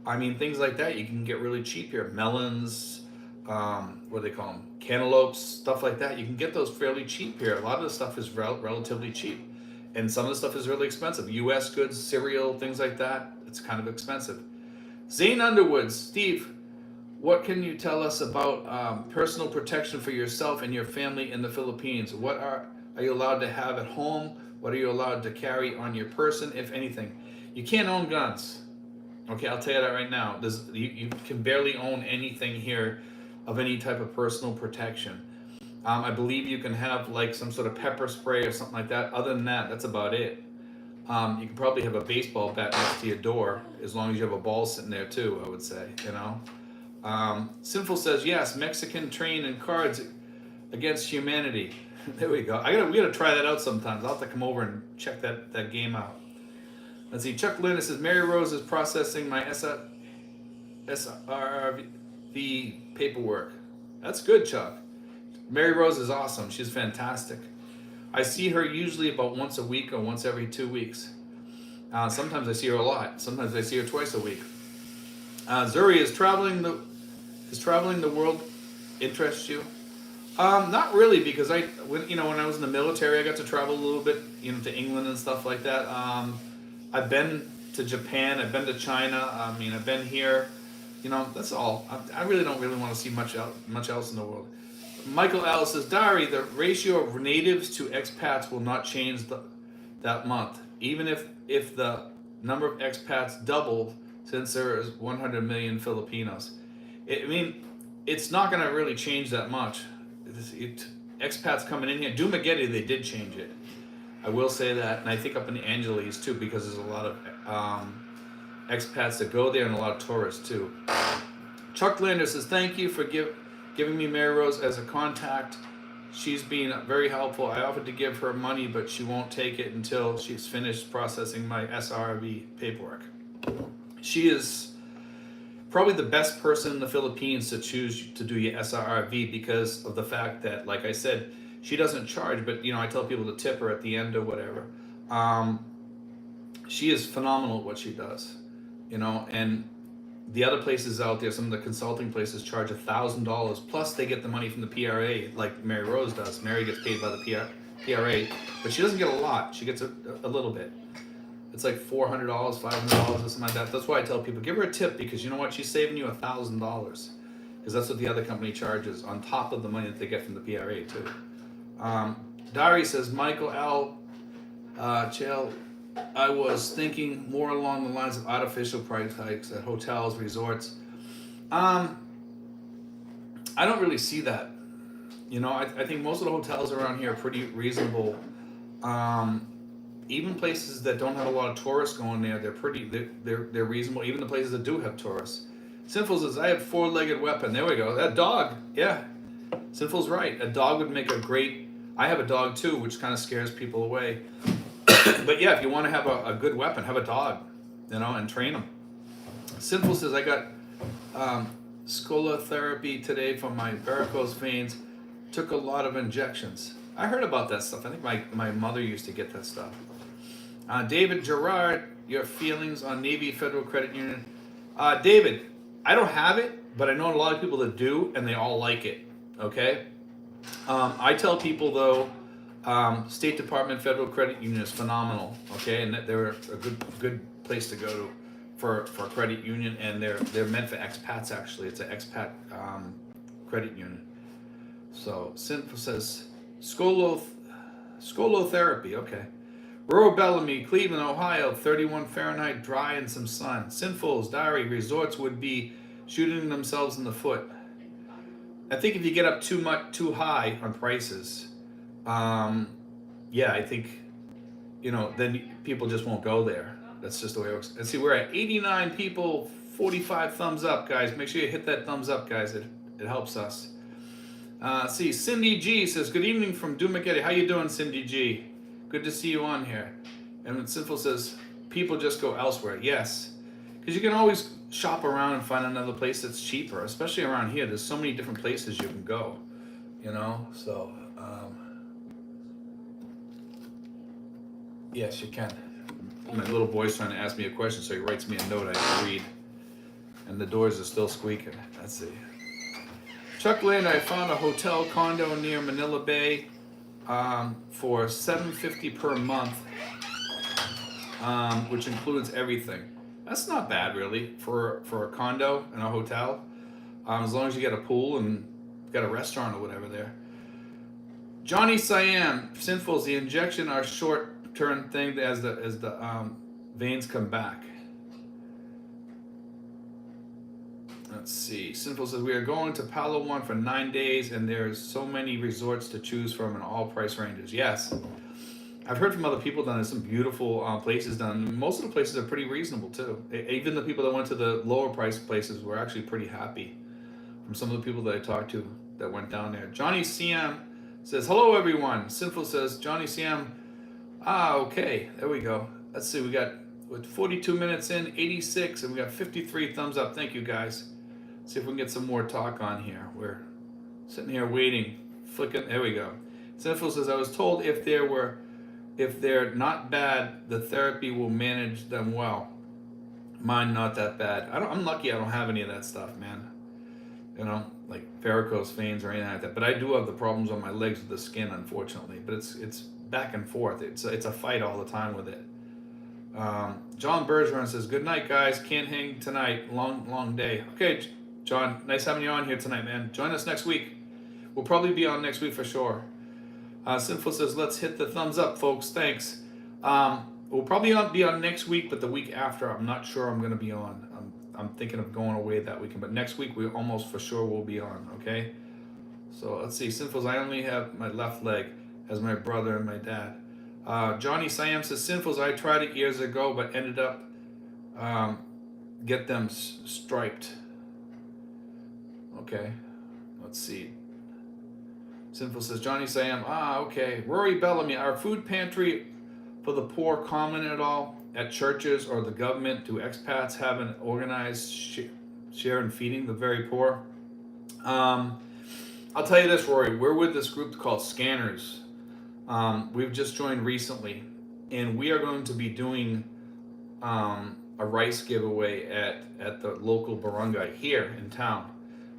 I mean, things like that you can get really cheap here. Melons, what do they call them? Cantaloupes, stuff like that. You can get those fairly cheap here. A lot of the stuff is relatively cheap. And some of the stuff is really expensive. U.S. goods, cereal, things like that, it's kind of expensive. Zane Underwood, Steve, what can you tell us about personal protection for yourself and your family in the Philippines? What are you allowed to have at home? What are you allowed to carry on your person, if anything? You can't own guns. Okay, I'll tell you that right now. You can barely own anything here of any type of personal protection. I believe you can have like some sort of pepper spray or something like that. Other than that, that's about it. You can probably have a baseball bat next to your door, as long as you have a ball sitting there too, I would say, you know. Sinful says, yes, Mexican train and cards against humanity. There we go. We gotta try that out sometimes. I'll have to come over and check that game out. Let's see. Chuck Linda says, Mary Rose is processing my SRV paperwork. That's good, Chuck. Mary Rose is awesome. She's fantastic. I see her usually about once a week or once every 2 weeks. Sometimes I see her a lot. Sometimes I see her twice a week. Zuri, is traveling the world interests you? Not really, because when I was in the military, I got to travel a little bit, to England and stuff like that. I've been to Japan. I've been to China. I've been here. That's all. I really don't want to see much else in the world. Michael Ellis says, Dari, the ratio of natives to expats will not change that month, even if the number of expats doubled, since there is 100 million Filipinos. It's not going to really change that much. Expats coming in here, Dumaguete, they did change it. I will say that, and I think up in the Angeles too, because there's a lot of expats that go there and a lot of tourists too. Chuck Lander says, thank you for giving me Mary Rose as a contact. She's been very helpful. I offered to give her money, but she won't take it until she's finished processing my SRV paperwork. She is probably the best person in the Philippines to choose to do your SRV because of the fact that, like I said, she doesn't charge, but I tell people to tip her at the end or whatever. She is phenomenal at what she does, and the other places out there, some of the consulting places charge $1,000 plus they get the money from the PRA, like Mary Rose does. Mary gets paid by the PRA, but she doesn't get a lot. She gets a little bit. It's like $400, $500 or something like that. That's why I tell people, give her a tip, because you know what? She's saving you $1,000, because that's what the other company charges on top of the money that they get from the PRA too. Dari says, Michael L. Chael, I was thinking more along the lines of artificial price hikes at hotels, resorts. I don't really see that. You know, I think most of the hotels around here are pretty reasonable. Um, Even places that don't have a lot of tourists going there, they're reasonable. Even the places that do have tourists. Sinful says, I have four-legged weapon. There we go. That dog. Yeah. Sinful's right. A dog would make a great. I have a dog too, which kind of scares people away. But yeah, if you want to have a good weapon, have a dog, you know, and train them. Sinful says, I got sclerotherapy today for my varicose veins. Took a lot of injections. I heard about that stuff. I think my mother used to get that stuff. David Gerard, your feelings on Navy Federal Credit Union. David, I don't have it, but I know a lot of people that do, and they all like it. Okay? I tell people, though, State Department Federal Credit Union is phenomenal. Okay? And that they're a good place to go to for a credit union, and they're meant for expats, actually. It's an expat credit union. So, Sinful says, Sclerotherapy, okay. Rural Bellamy, Cleveland, Ohio, 31 Fahrenheit, dry and some sun. Sinful's diary, resorts would be shooting themselves in the foot. I think if you get up too high on prices, yeah, I think, you know, then people just won't go there. That's just the way it works. Let's see, we're at 89 people, 45 thumbs up, guys. Make sure you hit that thumbs up, guys. It helps us. See, Cindy G says, good evening from Dumaguete. How you doing, Cindy G? Good to see you on here. And Sinful says, people just go elsewhere. Yes, because you can always shop around and find another place that's cheaper, especially around here. There's so many different places you can go, you know? So, yes, you can. My little boy's trying to ask me a question, so he writes me a note I can read. And the doors are still squeaking. Let's see. Chuck Lane, I found a hotel condo near Manila Bay for $750 per month, which includes everything. That's not bad, really, for a condo and a hotel, as long as you get a pool and got a restaurant or whatever there. Johnny Siam, Sinful's, the injection are short-term thing as the veins come back. Let's see. Sinful says, we are going to Palawan for 9 days, and there's so many resorts to choose from in all price ranges. Yes. I've heard from other people that there's some beautiful places done. Most of the places are pretty reasonable, too. Even the people that went to the lower price places were actually pretty happy from some of the people that I talked to that went down there. Johnny Siam says, hello, everyone. Sinful says, Johnny Siam. Okay. There we go. Let's see. We got, with 42 minutes in, 86, and we got 53 thumbs up. Thank you, guys. See if we can get some more talk on here. We're sitting here waiting, flicking. There we go. Sinful says, I was told if they're not bad, the therapy will manage them well. Mine not that bad. I'm lucky I don't have any of that stuff, man. You know, like varicose veins or anything like that. But I do have the problems on my legs with the skin, unfortunately. But it's back and forth. It's a fight all the time with it. John Bergeron says, good night, guys. Can't hang tonight. Long day. Okay, John, nice having you on here tonight, man. Join us next week. We'll probably be on next week for sure. Sinful says, let's hit the thumbs up, folks. Thanks. We'll probably be on next week, but the week after, I'm not sure I'm going to be on. I'm thinking of going away that weekend, but next week we almost for sure will be on, okay? So let's see. Sinful, I only have my left leg as my brother and my dad. Johnny Siam says, Sinfuls, I tried it years ago, but ended up get them striped. Okay, let's see. Sinful says, Johnny Siam, okay. Rory Bellamy, our food pantry for the poor common at all at churches or the government? Do expats have an organized share in feeding the very poor? I'll tell you this, Rory, we're with this group called Scanners. We've just joined recently, and we are going to be doing a rice giveaway at the local barangay here in town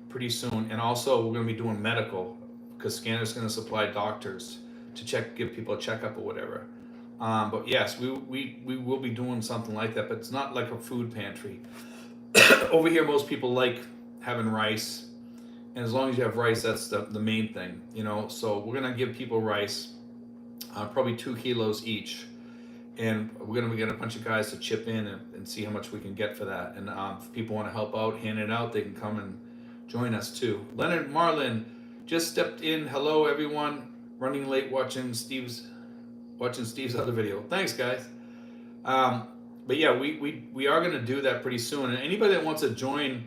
pretty soon. And also we're going to be doing medical, because Scanner's going to supply doctors to give people a checkup or whatever. But yes, we will be doing something like that, but it's not like a food pantry. Over here, most people like having rice, and as long as you have rice, that's the main thing, you know. So we're going to give people rice, probably 2 kilos each, and we're going to get a bunch of guys to chip in and see how much we can get for that. And if people want to help out, hand it out, they can come and join us too. Leonard Marlin just stepped in. Hello, everyone. Running late watching Steve's other video. Thanks, guys. But yeah, we are going to do that pretty soon. And anybody that wants to join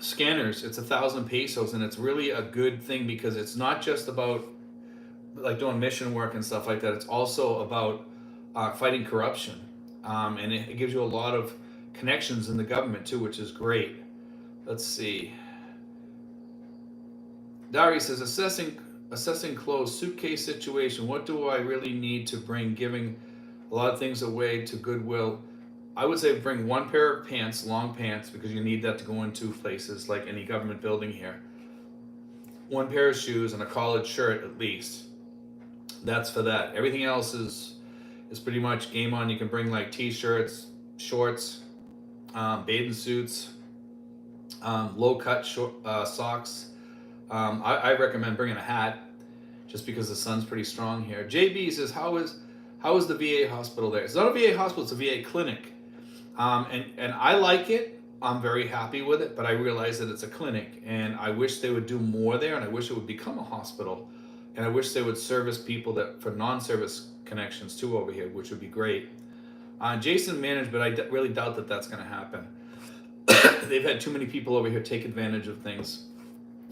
Scanners, it's 1,000 pesos, and it's really a good thing because it's not just about like doing mission work and stuff like that. It's also about fighting corruption, and it gives you a lot of connections in the government too, which is great. Let's see. Dari says, assessing clothes, suitcase situation. What do I really need to bring? Giving a lot of things away to Goodwill. I would say bring one pair of pants, long pants, because you need that to go into places like any government building here. One pair of shoes and a collared shirt at least. That's for that. Everything else is pretty much game on. You can bring like t-shirts, shorts, bathing suits, low cut socks. I recommend bringing a hat just because the sun's pretty strong here. JB says, how is the VA hospital there? It's not a VA hospital, it's a VA clinic. And I like it. I'm very happy with it, but I realize that it's a clinic, and I wish they would do more there, and I wish it would become a hospital, and I wish they would service people that for non-service connections too over here, which would be great. Jason managed, but I really doubt that that's going to happen. They've had too many people over here take advantage of things.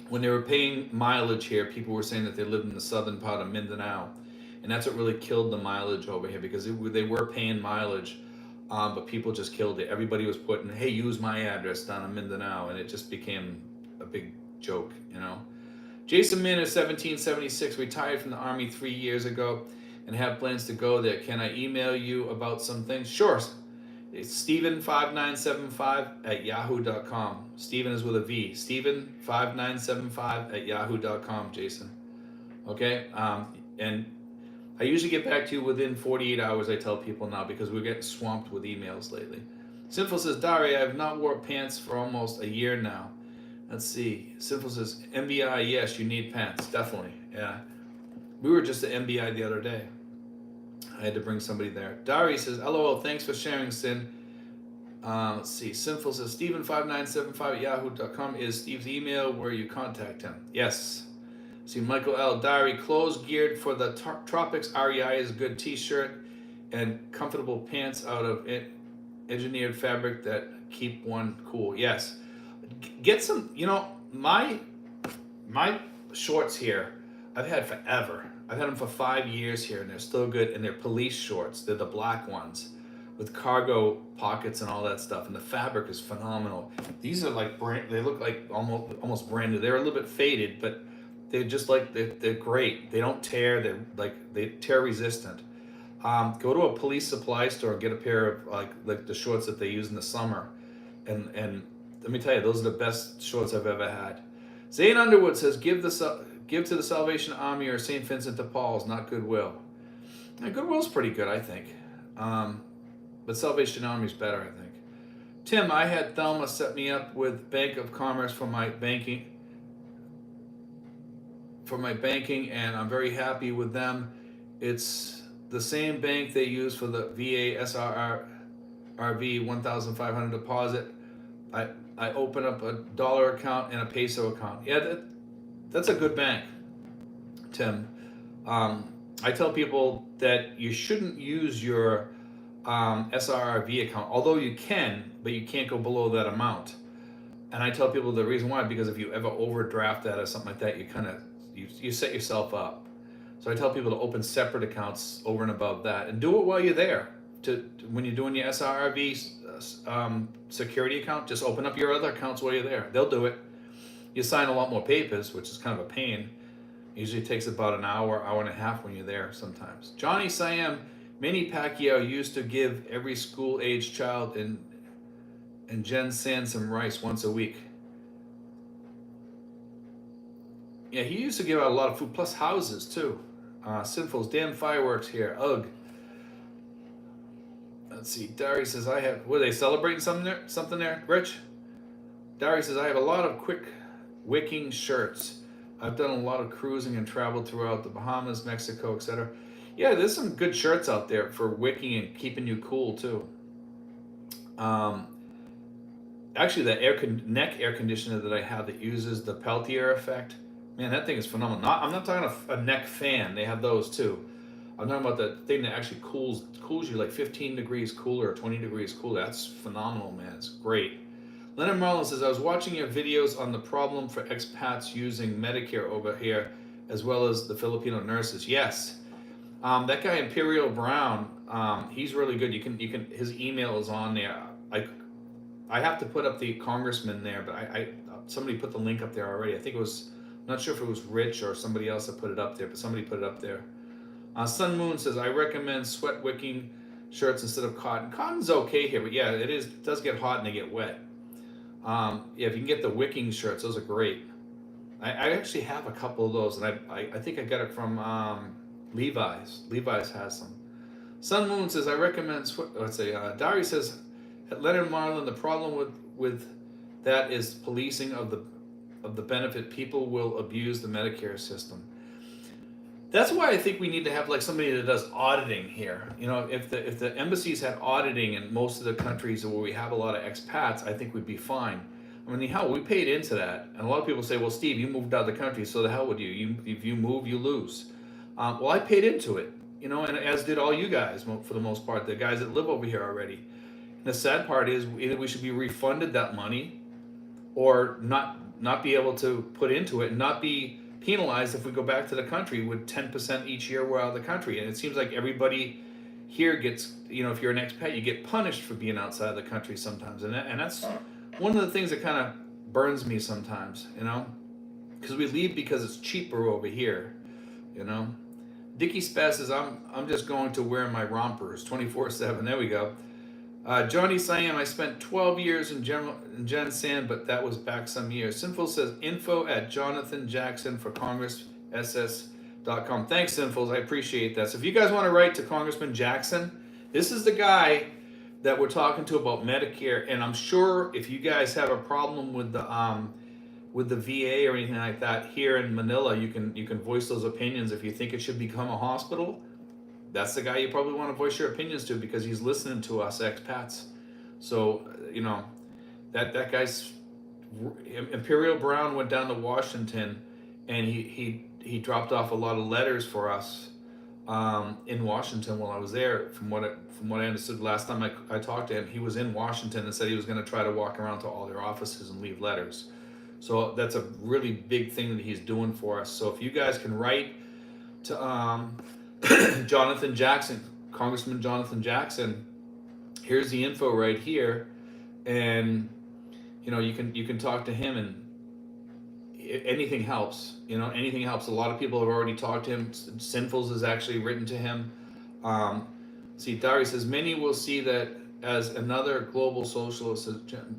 When they were paying mileage here, people were saying that they lived in the southern part of Mindanao, and that's what really killed the mileage over here, because they were paying mileage. But people just killed it. Everybody was putting, hey, use my address down in Mindanao, and it just became a big joke, you know. Jason Minner, 1776, retired from the Army 3 years ago and have plans to go there. Can I email you about some things? Sure. It's Steven5975@yahoo.com. Steven is with a V. Steven5975@yahoo.com, Jason. Okay? And I usually get back to you within 48 hours, I tell people now, because we're getting swamped with emails lately. Sinful says, Dari, I have not worn pants for almost a year now. Let's see. Sinful says, MBI, yes, you need pants. Definitely, yeah. We were just at MBI the other day. I had to bring somebody there. Dari says, LOL, thanks for sharing, Sin. Let's see. Sinful says, Steven5975@yahoo.com is Steve's email where you contact him. Yes. See, Michael L. Diary, clothes geared for the tropics. REI is a good t-shirt and comfortable pants out of engineered fabric that keep one cool. Yes. Get some, you know, my shorts here, I've had forever. I've had them for 5 years here, and they're still good, and they're police shorts. They're the black ones with cargo pockets and all that stuff, and the fabric is phenomenal. These are like, they look like almost brand new. They're a little bit faded, but they're just like, they're great. They don't tear. They're tear resistant. Go to a police supply store and get a pair of like the shorts that they use in the summer, and let me tell you, those are the best shorts I've ever had. Zane Underwood says, give to the Salvation Army or St. Vincent de Paul's, not Goodwill. Yeah, Goodwill's pretty good, I think, but Salvation Army's better, I think. Tim, I had Thelma set me up with Bank of Commerce for my banking. And I'm very happy with them. It's the same bank they use for the VA SRRV 1,500 deposit. I open up a dollar account and a peso account. Yeah, that's a good bank, Tim. I tell people that you shouldn't use your SRRV account, although you can, but you can't go below that amount. And I tell people the reason why, because if you ever overdraft that or something like that, you set yourself up. So I tell people to open separate accounts over and above that, and do it while you're there. When you're doing your SRRV security account, just open up your other accounts while you're there. They'll do it. You sign a lot more papers, which is kind of a pain. Usually takes about an hour and a half when you're there sometimes. Johnny Siam, Manny Pacquiao used to give every school-age child in Jen San some rice once a week. Yeah, he used to give out a lot of food, plus houses too. Sinful's damn fireworks here. Ugh. Let's see. Dari says, I have, were they celebrating something there, Rich? Dari says, I have a lot of quick wicking shirts. I've done a lot of cruising and traveled throughout the Bahamas, Mexico, etc. Yeah, there's some good shirts out there for wicking and keeping you cool too. actually the neck air conditioner that I have that uses the Peltier effect, man, that thing is phenomenal. I'm not talking a neck fan. They have those too. I'm talking about the thing that actually cools you like 15 degrees cooler or 20 degrees cooler. That's phenomenal, man. It's great. Leonard Marlin says, I was watching your videos on the problem for expats using Medicare over here, as well as the Filipino nurses. Yes, that guy Imperial Brown, he's really good. You can. His email is on there. I have to put up the congressman there, but I somebody put the link up there already. I think it was. I'm not sure if it was Rich or somebody else that put it up there, but somebody put it up there. Sun Moon says, I recommend sweat wicking shirts instead of cotton. Cotton's okay here, but yeah, it does get hot and they get wet. Yeah, if you can get the wicking shirts, those are great. I actually have a couple of those, and I think I got it from Levi's. Levi's has some. Sun Moon says, I recommend, let's say, Dari says, at Leonard Marlin, the problem with that is policing of the benefit. People will abuse the Medicare system. That's why I think we need to have like somebody that does auditing here. You know, if the embassies had auditing in most of the countries where we have a lot of expats, I think we'd be fine. I mean, hell, we paid into that, and a lot of people say, "Well, Steve, you moved out of the country, so the hell would you? If you move, you lose." Well, I paid into it, you know, and as did all you guys for the most part, the guys that live over here already. And the sad part is either we should be refunded that money, or not be able to put into it and not be penalized if we go back to the country with 10% each year we're out of the country. And it seems like everybody here gets, you know, if you're an expat, you get punished for being outside of the country sometimes. And that's one of the things that kind of burns me sometimes, you know, because we leave because it's cheaper over here, you know. Dickie Spaz says, I'm just going to wear my rompers 24/7. There we go. Johnny Siam, I spent 12 years in Gen San, but that was back some years. Sinful says, info at Jonathan Jackson for CongressSS.com. Thanks, Sinfuls. I appreciate that. So if you guys want to write to Congressman Jackson, this is the guy that we're talking to about Medicare. And I'm sure if you guys have a problem with the VA or anything like that here in Manila, you can voice those opinions. If you think it should become a hospital, that's the guy you probably want to voice your opinions to, because he's listening to us expats. So, you know, that guy's Imperial Brown went down to Washington, and he dropped off a lot of letters for us in Washington while I was there. From what I understood last time I talked to him, he was in Washington and said he was going to try to walk around to all their offices and leave letters. So that's a really big thing that he's doing for us. So if you guys can write to Jonathan Jackson, Congressman Jonathan Jackson, here's the info right here, and you know, you can talk to him, and anything helps. You know, anything helps. A lot of people have already talked to him. Sinfuls has actually written to him. See, Dari says, many will see that as another global socialist agenda.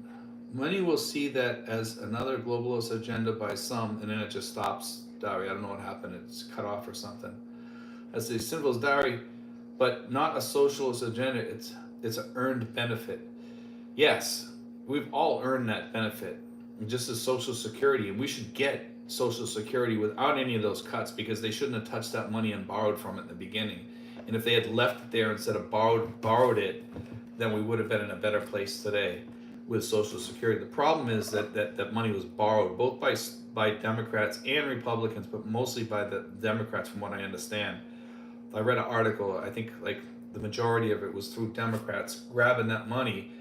Many will see that as another globalist agenda by some, and then it just stops. Dari, I don't know what happened. It's cut off or something. As the Sinfuls, Dari, but not a socialist agenda. It's an earned benefit. Yes, we've all earned that benefit, just as Social Security, and we should get Social Security without any of those cuts, because they shouldn't have touched that money and borrowed from it in the beginning. And if they had left it there instead of borrowed it, then we would have been in a better place today with Social Security. The problem is that money was borrowed both by Democrats and Republicans, but mostly by the Democrats, from what I understand. I read an article, I think like the majority of it was through Democrats grabbing that money,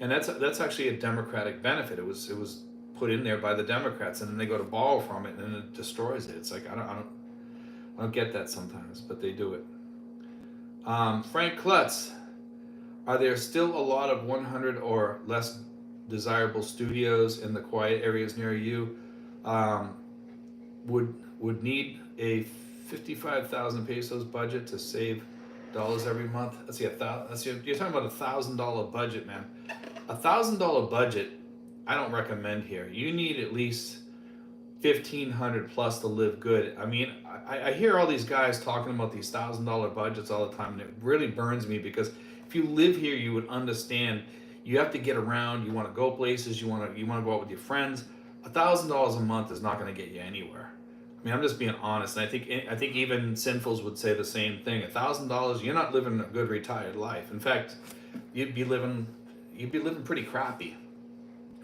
and that's actually a Democratic benefit. It was put in there by the Democrats, and then they go to borrow from it, and then it destroys it. It's like I don't get that sometimes, but they do it. Frank Klutz, are there still a lot of 100 or less desirable studios in the quiet areas near you? Would need a 55,000 pesos budget to save dollars every month. You're talking about $1,000 budget, man. $1,000 budget, I don't recommend here. You need at least 1,500 plus to live good. I mean, I hear all these guys talking about these $1,000 budgets all the time, and it really burns me, because if you live here, you would understand. You have to get around. You want to go places. You want to go out with your friends. $1,000 a month is not going to get you anywhere. I mean, I'm just being honest, and I think even Sinfuls would say the same thing. $1,000, you're not living a good retired life. In fact, you'd be living pretty crappy.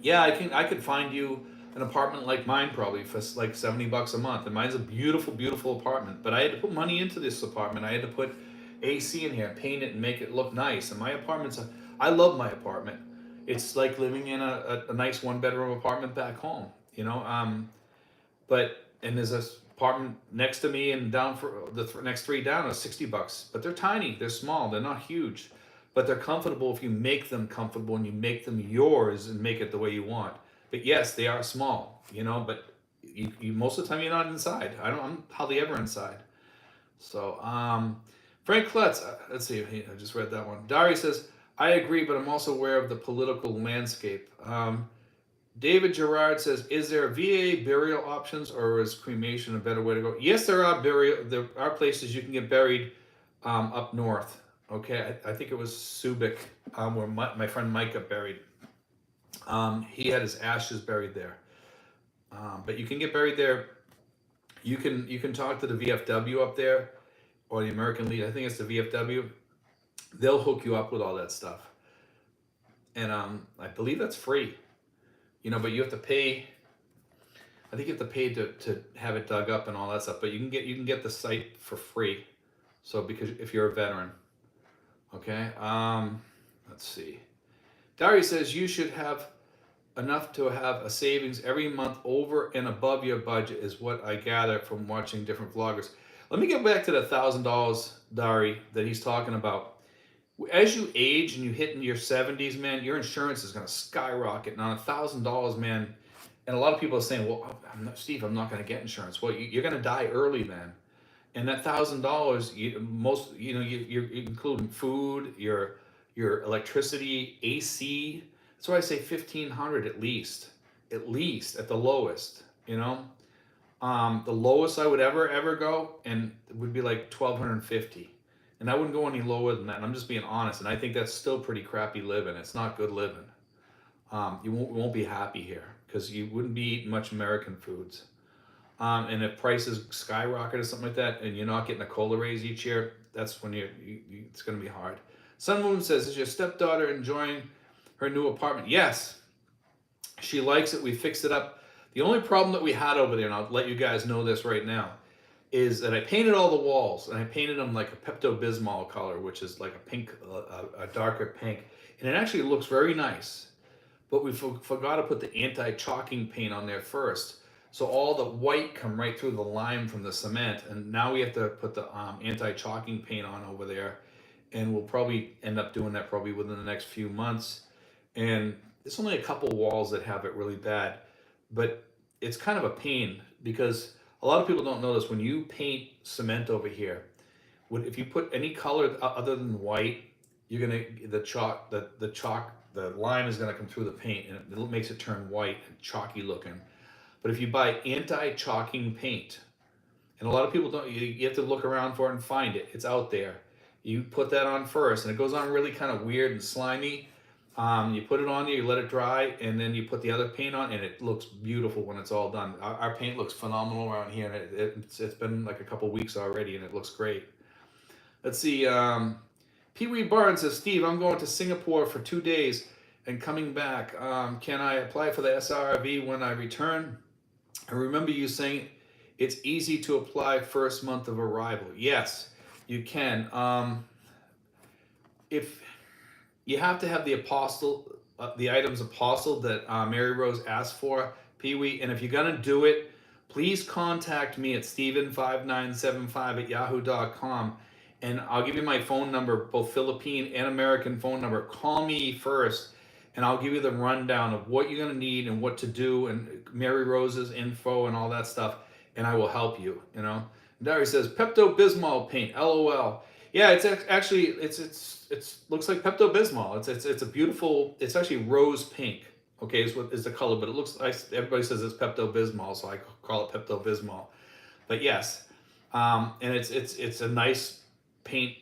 Yeah, I could find you an apartment like mine probably for like $70 a month, and mine's a beautiful, beautiful apartment. But I had to put money into this apartment. I had to put AC in here, paint it, and make it look nice. And my apartment's I love my apartment. It's like living in a nice one bedroom apartment back home, you know. But and there's this apartment next to me and down for next three down is $60. But they're tiny, they're small, they're not huge, but they're comfortable if you make them comfortable and you make them yours and make it the way you want. But yes, they are small, you know. But you most of the time you're not inside. I'm hardly ever inside. So Frank Klutz, let's see, I just read that one. Dari says, I agree, but I'm also aware of the political landscape. David Gerard says, "Is there VA burial options, or is cremation a better way to go?" Yes, there are burial. There are places you can get buried up north. Okay, I think it was Subic, where my friend Mike got buried. He had his ashes buried there, but you can get buried there. You can talk to the VFW up there, or the American Legion. I think it's the VFW. They'll hook you up with all that stuff, and I believe that's free. You know, but you have to pay. I think you have to pay to have it dug up and all that stuff. But you can get the site for free. So because if you're a veteran, okay. Let's see. Dari says you should have enough to have a savings every month over and above your budget is what I gather from watching different vloggers. Let me get back to the $1,000, Dari, that he's talking about. As you age and you hit in your 70s, man, your insurance is going to skyrocket. Now, $1,000, man, and a lot of people are saying, "Well, Steve, I'm not going to get insurance." Well, you're going to die early, man. And that $1,000, you include food, your electricity, AC. That's why I say 1,500 at least at the lowest. You know, the lowest I would ever go, and it would be like 1,250. And I wouldn't go any lower than that. And I'm just being honest. And I think that's still pretty crappy living. It's not good living. You won't be happy here because you wouldn't be eating much American foods. And if prices skyrocket or something like that, and you're not getting a COLA raise each year, that's when it's going to be hard. Sun Moon says, "Is your stepdaughter enjoying her new apartment?" Yes, she likes it. We fixed it up. The only problem that we had over there, and I'll let you guys know this right now, is that I painted all the walls, and I painted them like a Pepto-Bismol color, which is like a pink, a darker pink, and it actually looks very nice. But we forgot to put the anti-chalking paint on there first. So all the white come right through the lime from the cement, and now we have to put the anti-chalking paint on over there, and we'll probably end up doing that probably within the next few months. And it's only a couple walls that have it really bad, but it's kind of a pain because a lot of people don't know this. When you paint cement over here, if you put any color other than white, you're gonna the lime is gonna come through the paint, and it makes it turn white and chalky looking. But if you buy anti-chalking paint, and a lot of people don't, you have to look around for it and find it. It's out there. You put that on first, and it goes on really kind of weird and slimy. You put it on there, you let it dry, and then you put the other paint on, and it looks beautiful when it's all done. Our paint looks phenomenal around here, and it's been like a couple weeks already, and it looks great. Let's see. Pee Wee Barnes says, "Steve, I'm going to Singapore for 2 days and coming back. Can I apply for the SRV when I return? I remember you saying it's easy to apply first month of arrival." Yes, you can. If you have to have the items apostle that Mary Rose asked for, Pee Wee, and if you're gonna do it, please contact me at steven5975@yahoo.com, and I'll give you my phone number, both Philippine and American phone number. Call me first, and I'll give you the rundown of what you're gonna need and what to do, and Mary Rose's info and all that stuff, and I will help you. You know. Dari says Pepto-Bismol paint. LOL. Yeah, it's actually it's looks like Pepto-Bismol. It's a beautiful. It's actually rose pink. Okay, is the color, but it looks like everybody says it's Pepto-Bismol, so I call it Pepto-Bismol. But yes, and it's a nice paint.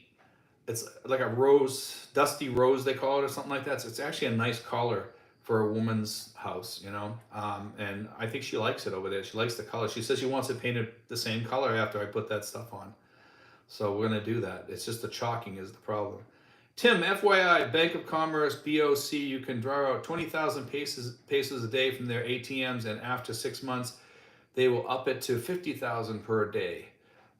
It's like a rose, dusty rose they call it, or something like that. So it's actually a nice color for a woman's house, you know. And I think she likes it over there. She likes the color. She says she wants it painted the same color after I put that stuff on. So we're gonna do that. It's just the chalking is the problem. Tim, FYI, Bank of Commerce, BOC, you can draw out 20,000 pesos a day from their ATMs, and after 6 months, they will up it to 50,000 per day.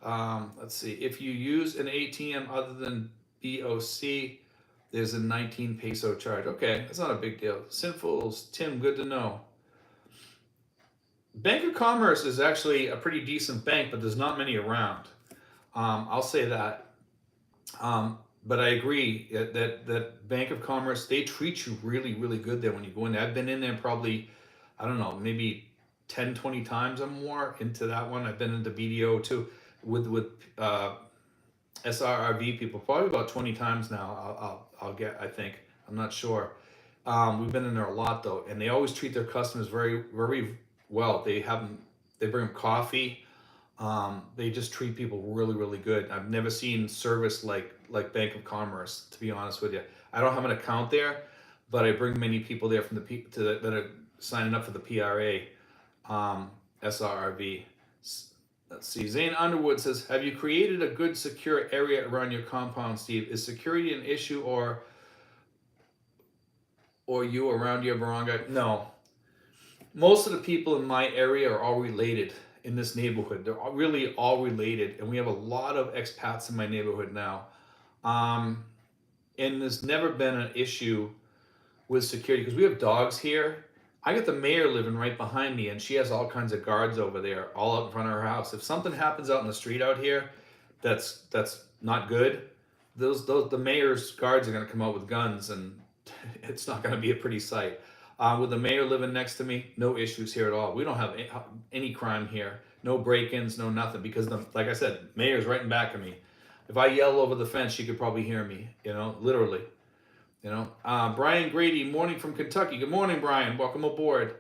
Let's see. If you use an ATM other than BOC, there's a 19 peso charge. Okay, that's not a big deal. Sinfuls, Tim, good to know. Bank of Commerce is actually a pretty decent bank, but there's not many around. I'll say that. But I agree that Bank of Commerce, they treat you really, really good there when you go in there. I've been in there probably, I don't know, maybe 10, 20 times or more into that one. I've been into BDO too with SRRV people, probably about 20 times now. I'll get, I think. I'm not sure. We've been in there a lot though, and they always treat their customers very, very well. They bring them coffee. They just treat people really, really good. I've never seen service like Bank of Commerce, to be honest with you. I don't have an account there, but I bring many people there from that are signing up for the PRA, SRRV. Let's see. Zane Underwood says, "Have you created a good, secure area around your compound, Steve? Is security an issue, or you around your barangay?" No. Most of the people in my area are all related in this neighborhood. They're really all related, and we have a lot of expats in my neighborhood now. And there's never been an issue with security because we have dogs here. I got the mayor living right behind me, and she has all kinds of guards over there, all out in front of her house. If something happens out in the street out here, that's not good. The mayor's guards are going to come out with guns, and it's not going to be a pretty sight. With the mayor living next to me, no issues here at all. We don't have any crime here, no break-ins, no nothing, because like I said, mayor's right in back of me. If I yell over the fence, she could probably hear me, literally. Brian Grady, morning from Kentucky. Good morning, Brian. Welcome aboard.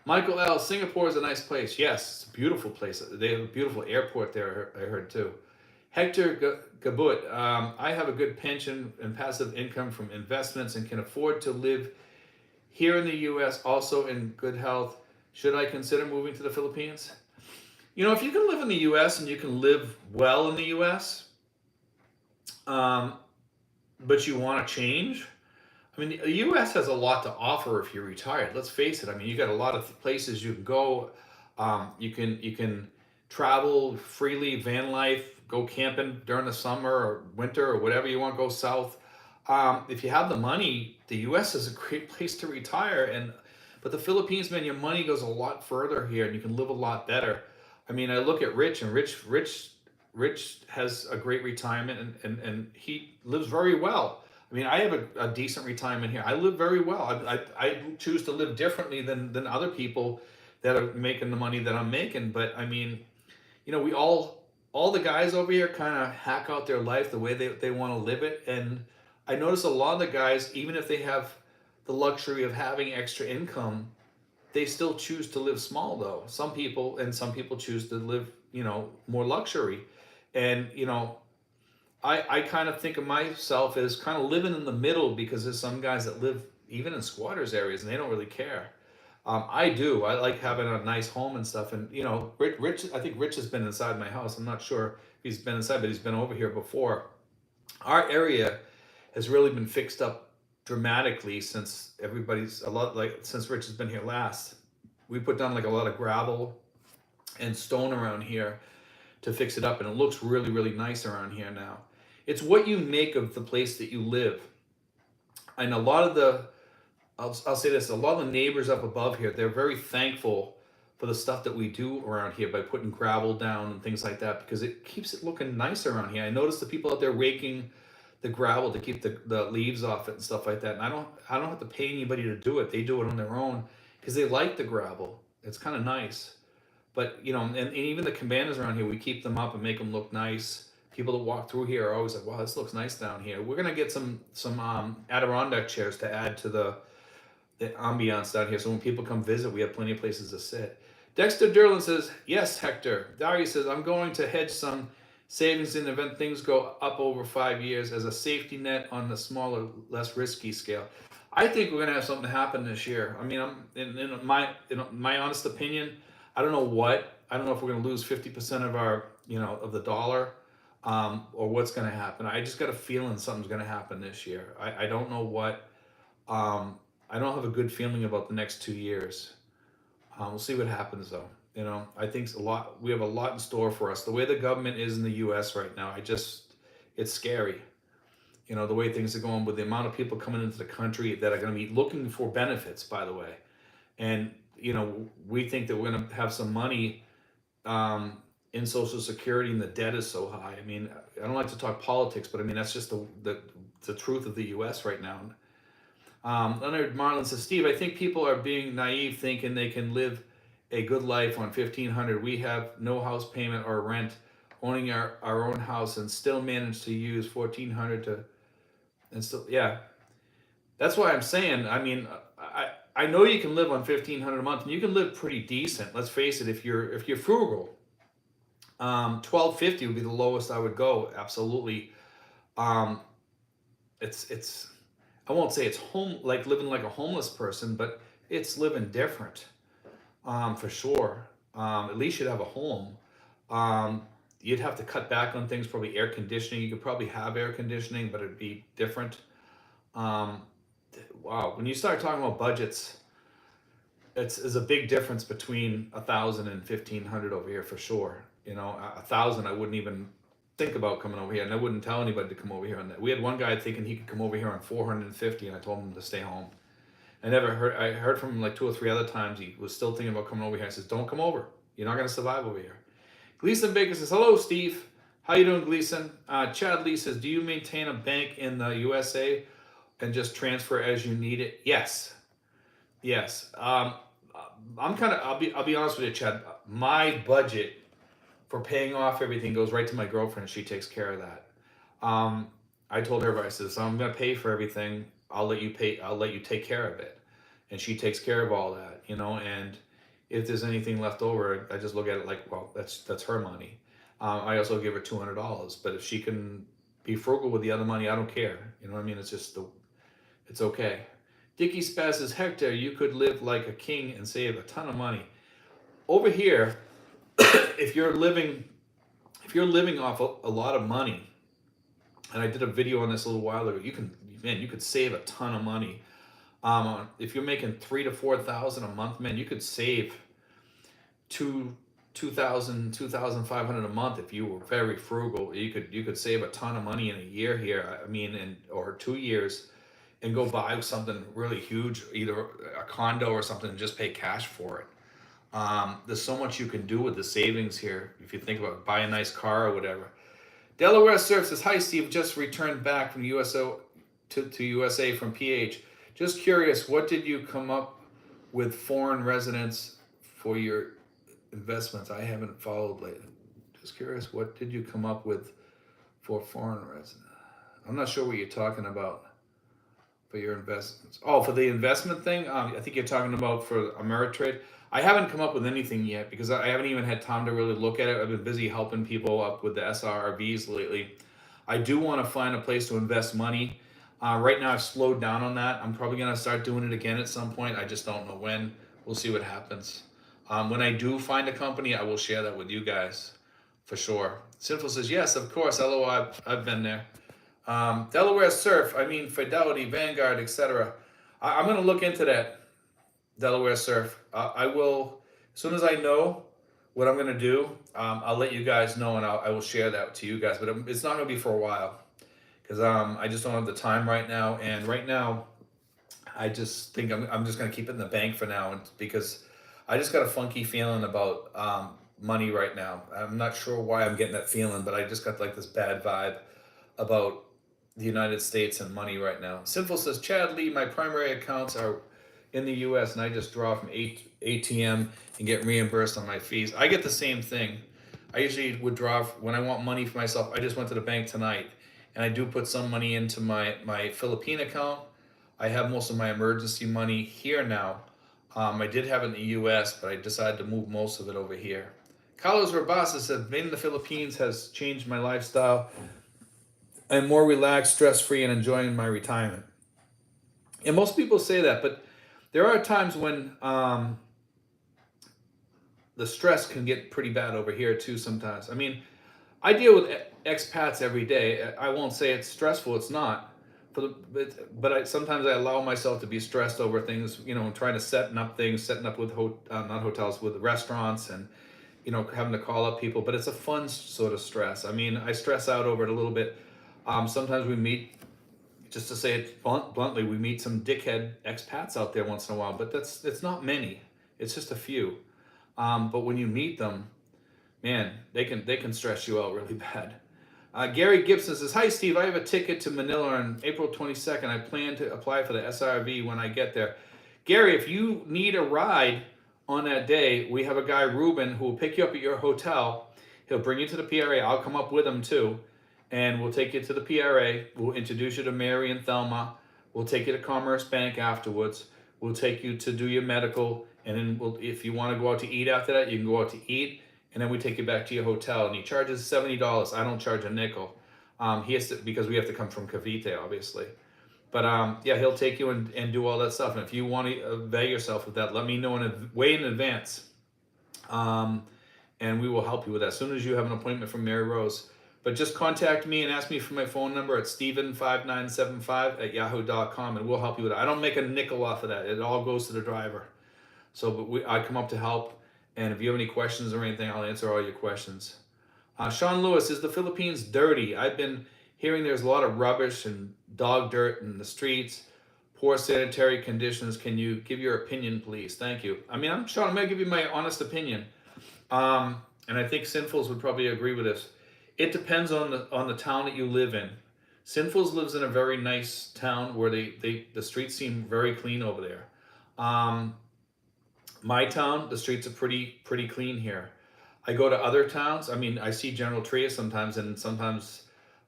Michael L., Singapore is a nice place. Yes, it's a beautiful place. They have a beautiful airport there, I heard too. Hector Gabut, I have a good pension and passive income from investments and can afford to live here in the U.S., also in good health. Should I consider moving to the Philippines? If you can live in the U.S. and you can live well in the U.S., but you want to change, the U.S. has a lot to offer if you're retired. Let's face it. You got a lot of places you can go. You can travel freely, van life, go camping during the summer or winter or whatever you want. Go south. If you have the money, the U.S. is a great place to retire. But the Philippines, man, your money goes a lot further here, and you can live a lot better. I look at Rich, and Rich has a great retirement, and he lives very well. I have a decent retirement here. I live very well. I choose to live differently than other people that are making the money that I'm making. But we all the guys over here kind of hack out their life the way they want to live it. And I notice a lot of the guys, even if they have the luxury of having extra income, they still choose to live small though. Some people choose to live, more luxury. And, I kind of think of myself as kind of living in the middle, because there's some guys that live even in squatters areas and they don't really care. I do. I like having a nice home and stuff. And, Rich, I think Rich has been inside my house. I'm not sure if he's been inside, but he's been over here before. Our area has really been fixed up dramatically since since Rich has been here last. We put down a lot of gravel and stone around here to fix it up, and it looks really, really nice around here now. It's what you make of the place that you live. And a lot of I'll say this, a lot of the neighbors up above here, they're very thankful for the stuff that we do around here by putting gravel down and things like that, because it keeps it looking nice around here. I noticed the people out there raking the gravel to keep the leaves off it and stuff like that. And I don't have to pay anybody to do it. They do it on their own because they like the gravel. It's kind of nice. But, and even the cabanas around here, we keep them up and make them look nice. People that walk through here are always like, wow, this looks nice down here. We're going to get some Adirondack chairs to add to the ambiance down here. So when people come visit, we have plenty of places to sit. Dexter Derlin says, yes, Hector. Darius says, I'm going to hedge some savings in the event things go up over 5 years as a safety net on the smaller, less risky scale. I think we're going to have something happen this year. In my honest opinion, I don't know if we're going to lose 50% of our, of the dollar. or what's going to happen. I just got a feeling something's going to happen this year. I don't know what. I don't have a good feeling about the next 2 years. We'll see what happens though. You know, I think we have a lot in store for us. The way the government is in the U.S. right now, it's scary. You know, the way things are going with the amount of people coming into the country that are going to be looking for benefits, by the way. And, you know, we think that we're going to have some money in Social Security, and the debt is so high. I mean, I don't like to talk politics, but I mean, that's just the truth of the U.S. right now. Leonard Marlin says, Steve, I think people are being naive thinking they can live a good life on $1,500. We have no house payment or rent, owning our own house, and still manage to use $1,400 to, and still, yeah. That's why I'm saying, I mean, I know you can live on $1,500 a month, and you can live pretty decent. Let's face it, if you're frugal, $1,250 would be the lowest I would go. Absolutely. It's I won't say it's like living like a homeless person, but it's living different, for sure. At least you'd have a home. You'd have to cut back on things, probably air conditioning. You could probably have air conditioning, but it'd be different. Wow, when you start talking about budgets, there's a big difference between 1,000 and 1,500 over here for sure. You know, 1,000 I wouldn't even think about coming over here, and I wouldn't tell anybody to come over here on that. We had one guy thinking he could come over here on 450, and I told him to stay home. I heard from him like 2 or 3 other times. He was still thinking about coming over here. I says, don't come over. You're not going to survive over here. Gleason Baker says, hello, Steve. How you doing, Gleason? Chad Lee says, do you maintain a bank in the USA and just transfer as you need it? Yes. I'll be honest with you, Chad. My budget for paying off everything goes right to my girlfriend, and she takes care of that. I told her, I said, so I'm going to pay for everything. I'll let you take care of it. And she takes care of all that, you know, and if there's anything left over, I just look at it like, well, that's her money. I also give her $200, but if she can be frugal with the other money, I don't care. You know what I mean? It's okay. Dickie Spaz says, Hector, you could live like a king and save a ton of money. Over here, if you're living off a lot of money, and I did a video on this a little while ago, you could save a ton of money. If you're making $3,000 to $4,000 a month, man, you could save $2,000, $2,500 a month if you were very frugal. You could save a ton of money in a year here. I mean, or 2 years, and go buy something really huge, either a condo or something, and just pay cash for it. There's so much you can do with the savings here if you think about it. Buy a nice car or whatever. Delaware Surf says, hi, Steve, just returned back from USO to USA from PH. Just curious, what did you come up with foreign residents for your investments? I haven't followed lately. Just curious, what did you come up with for foreign residents? I'm not sure what you're talking about for your investments. Oh, for the investment thing? I think you're talking about for Ameritrade. I haven't come up with anything yet because I haven't even had time to really look at it. I've been busy helping people up with the SRRBs lately. I do want to find a place to invest money. Right now I've slowed down on that. I'm probably going to start doing it again at some point. I just don't know when. We'll see what happens. When I do find a company, I will share that with you guys for sure. Sinful says, yes, of course. LOI, I've been there. Delaware Surf, Fidelity, Vanguard, etc. I'm going to look into that, Delaware Surf. I will, as soon as I know what I'm going to do, I'll let you guys know, and I will share that to you guys. But it's not going to be for a while because I just don't have the time right now. And right now, I just think I'm just going to keep it in the bank for now, because I just got a funky feeling about money right now. I'm not sure why I'm getting that feeling, but I just got like this bad vibe about the United States and money right now. Sinful says, Chad Lee, my primary accounts are in the US and I just draw from ATM and get reimbursed on my fees. I get the same thing. I usually would draw when I want money for myself. I just went to the bank tonight, and I do put some money into my Philippine account. I have most of my emergency money here now. I did have it in the US, but I decided to move most of it over here. Carlos Rabasa said, being in the Philippines has changed my lifestyle. I'm more relaxed, stress-free, and enjoying my retirement. And most people say that, but there are times when the stress can get pretty bad over here too sometimes. I deal with expats every day. I won't say it's stressful. It's not. But sometimes I allow myself to be stressed over things, trying to setting up with not hotels, with restaurants, and having to call up people. But it's a fun sort of stress. I mean, I stress out over it a little bit. Sometimes we meet, just to say it bluntly, we meet some dickhead expats out there once in a while. But it's not many. It's just a few. But when you meet them, man, they can stress you out really bad. Gary Gibson says, "Hi Steve, I have a ticket to Manila on April 22nd. I plan to apply for the SRV when I get there." Gary, if you need a ride on that day, we have a guy, Ruben, who will pick you up at your hotel. He'll bring you to the PRA. I'll come up with him too. And we'll take you to the PRA. We'll introduce you to Mary and Thelma. We'll take you to Commerce Bank afterwards. We'll take you to do your medical. And then if you want to go out to eat after that, you can go out to eat. And then we take you back to your hotel. And he charges $70. I don't charge a nickel. He has to, because we have to come from Cavite, obviously. But yeah, he'll take you and do all that stuff. And if you want to avail yourself with that, let me know way in advance. And we will help you with that as soon as you have an appointment from Mary Rose. But just contact me and ask me for my phone number at steven5975@yahoo.com, and we'll help you with it. I don't make a nickel off of that. It all goes to the driver. So but I come up to help. And if you have any questions or anything, I'll answer all your questions. Sean Lewis, is the Philippines dirty? I've been hearing there's a lot of rubbish and dog dirt in the streets, poor sanitary conditions. Can you give your opinion, please? Thank you. I mean, Sean, I'm going to give you my honest opinion. And I think Sinfuls would probably agree with this. It depends on the town that you live in. Sinfuls lives in a very nice town where the streets seem very clean over there. My town, the streets are pretty clean here. I go to other towns. I mean, I see General Trias sometimes, and sometimes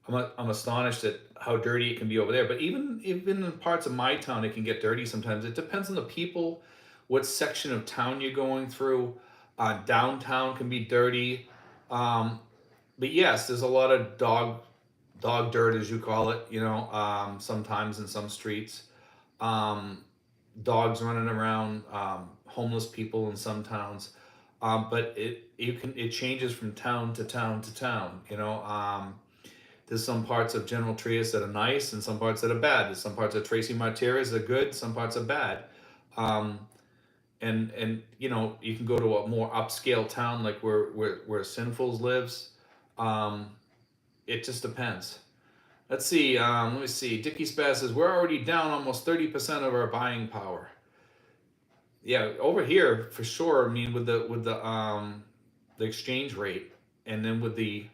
I'm astonished at how dirty it can be over there. But even in parts of my town, it can get dirty sometimes. It depends on the people, what section of town you're going through. Downtown can be dirty. But yes, there's a lot of dog dirt, as you call it, sometimes in some streets. Dogs running around, homeless people in some towns. But it changes from town to town to town. There's some parts of General Trias that are nice and some parts that are bad. There's some parts of Tracy Martires that are good, some parts are bad. And you can go to a more upscale town like where Sinfuls lives. It just depends. Let's see. Let me see. Dickie Spaz says, we're already down almost 30% of our buying power. Yeah, over here for sure. I mean, with the exchange rate, and then with the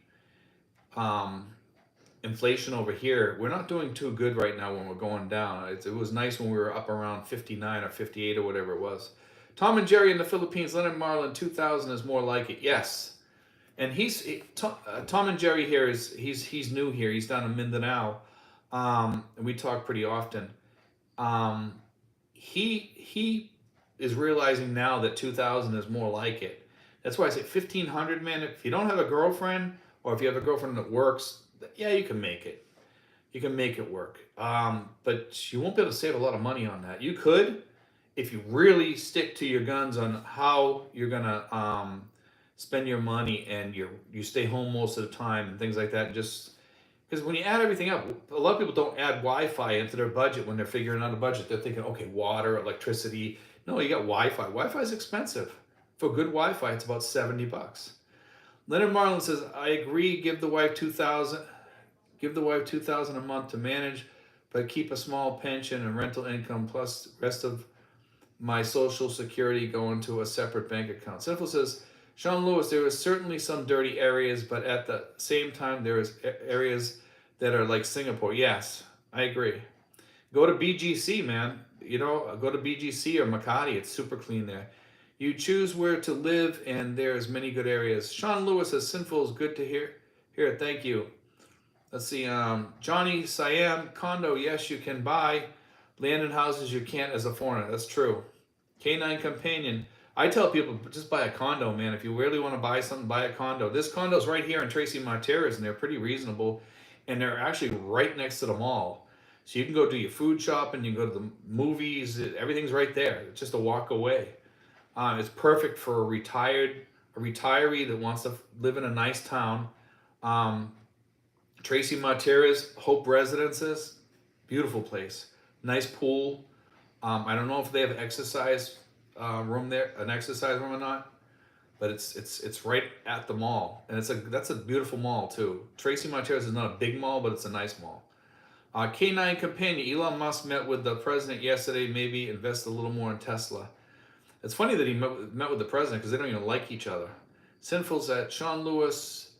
inflation over here, we're not doing too good right now when we're going down. It was nice when we were up around 59 or 58 or whatever it was. Tom and Jerry in the Philippines, Leonard Marlin, 2000 is more like it. Yes. And Tom and Jerry here he's new here. He's down in Mindanao, and we talk pretty often. He is realizing now that 2000 is more like it. That's why I say 1500, man. If you don't have a girlfriend, or if you have a girlfriend that works, yeah, you can make it. You can make it work. But you won't be able to save a lot of money on that. You could, if you really stick to your guns on how you're gonna spend your money, and you stay home most of the time and things like that. Just because when you add everything up, a lot of people don't add Wi-Fi into their budget when they're figuring out a budget. They're thinking, okay, water, electricity. No, you got Wi-Fi. Wi-Fi is expensive. For good Wi-Fi, it's about $70. Leonard Marlin says, I agree. Give the wife $2,000. Give the wife $2,000 a month to manage, but keep a small pension and rental income, plus the rest of my Social Security going to a separate bank account. Simple says, Sean Lewis, there is certainly some dirty areas, but at the same time, there is areas that are like Singapore. Yes, I agree. Go to BGC, man. Go to BGC or Makati. It's super clean there. You choose where to live, and there's many good areas. Sean Lewis says, Sinful is good to hear. Here, thank you. Let's see. Johnny Siam, condo, yes, you can buy. Land and houses, you can't as a foreigner. That's true. K9 Companion. I tell people, just buy a condo, man. If you really want to buy something, buy a condo. This condo's right here in Tracy Martires, and they're pretty reasonable. And they're actually right next to the mall. So you can go do your food shopping, you can go to the movies, everything's right there. It's just a walk away. It's perfect for a retiree that wants to live in a nice town. Tracy Martira's Hope Residences, beautiful place, nice pool. I don't know if they have exercise room there, an exercise room or not, but it's right at the mall, and that's a beautiful mall too. Tracy Martira's is not a big mall, but it's a nice mall. K9 Companion, Elon Musk met with the president yesterday. Maybe invest a little more in Tesla. It's funny that he met with the president because they don't even like each other. Sinful's at Sean Lewis.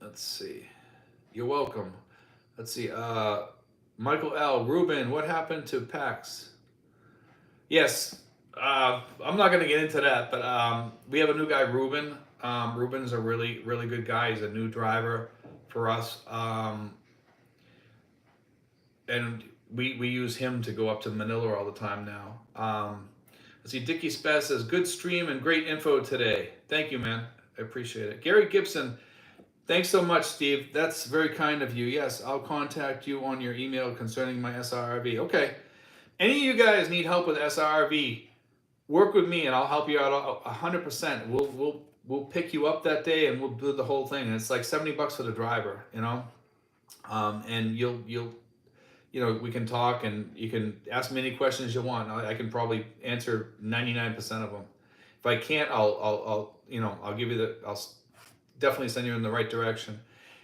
Let's see. You're welcome. Let's see. Michael L. Ruben, what happened to PAX? Yes, I'm not going to get into that, but we have a new guy, Ruben. Ruben's a really, really good guy. He's a new driver for us. And we use him to go up to Manila all the time now. Let's see, Dickie Spaz says, good stream and great info today. Thank you, man. I appreciate it. Gary Gibson, thanks so much, Steve. That's very kind of you. Yes, I'll contact you on your email concerning my SRV. Okay. Any of you guys need help with SRV, work with me and I'll help you out 100%. We'll pick you up that day and we'll do the whole thing. And it's like $70 for the driver, you know? And you'll you know, we can talk and you can ask me any questions you want. I can probably answer 99% of them. If I can't, I'll give you I'll definitely send you in the right direction.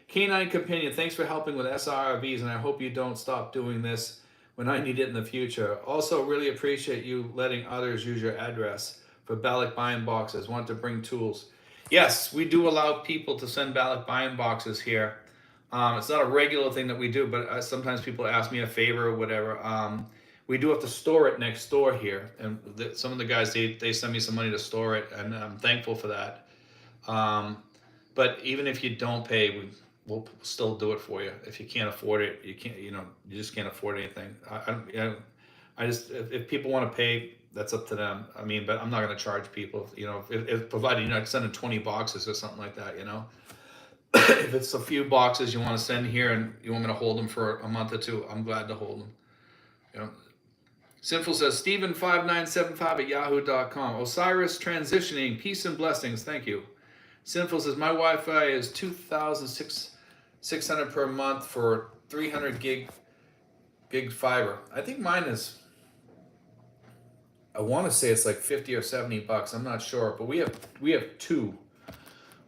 K9 Companion, thanks for helping with SRVs, and I hope you don't stop doing this when I need it in the future. Also, really appreciate you letting others use your address for ballot buying boxes. Want to bring tools. Yes, we do allow people to send ballot buying boxes here. It's not a regular thing that we do, but sometimes people ask me a favor or whatever. We do have to store it next door here. And some of the guys, they send me some money to store it, and I'm thankful for that. But even if you don't pay, we'll still do it for you. If you can't afford it, you just can't afford anything. I just, if people want to pay, that's up to them. I mean, but I'm not going to charge people, if provided, sending 20 boxes or something like that, If it's a few boxes you want to send here and you want me to hold them for a month or two, I'm glad to hold them. Sinful says, Steven5975 at yahoo.com. Osiris transitioning, peace and blessings. Thank you. Sinful says, my Wi-Fi is 2,600 per month for 300 gig fiber. I think mine is, I want to say it's like 50 or 70 bucks. I'm not sure, but we have two.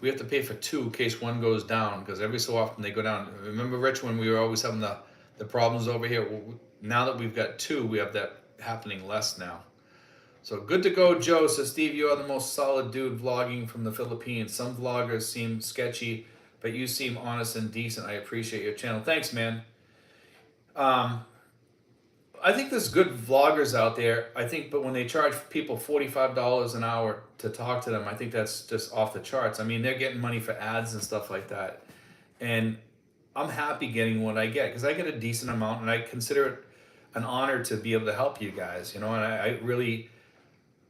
We have to pay for two in case one goes down, because every so often they go down. Remember, Rich, when we were always having the problems over here? Well, now that we've got two, we have that happening less now. So good to go, Joe. So Steve, you are the most solid dude vlogging from the Philippines. Some vloggers seem sketchy, but you seem honest and decent. I appreciate your channel. Thanks, man. I think there's good vloggers out there. But when they charge people $45 an hour to talk to them, I think that's just off the charts. I mean, they're getting money for ads and stuff like that. And I'm happy getting what I get, because I get a decent amount, and I consider it an honor to be able to help you guys, and I really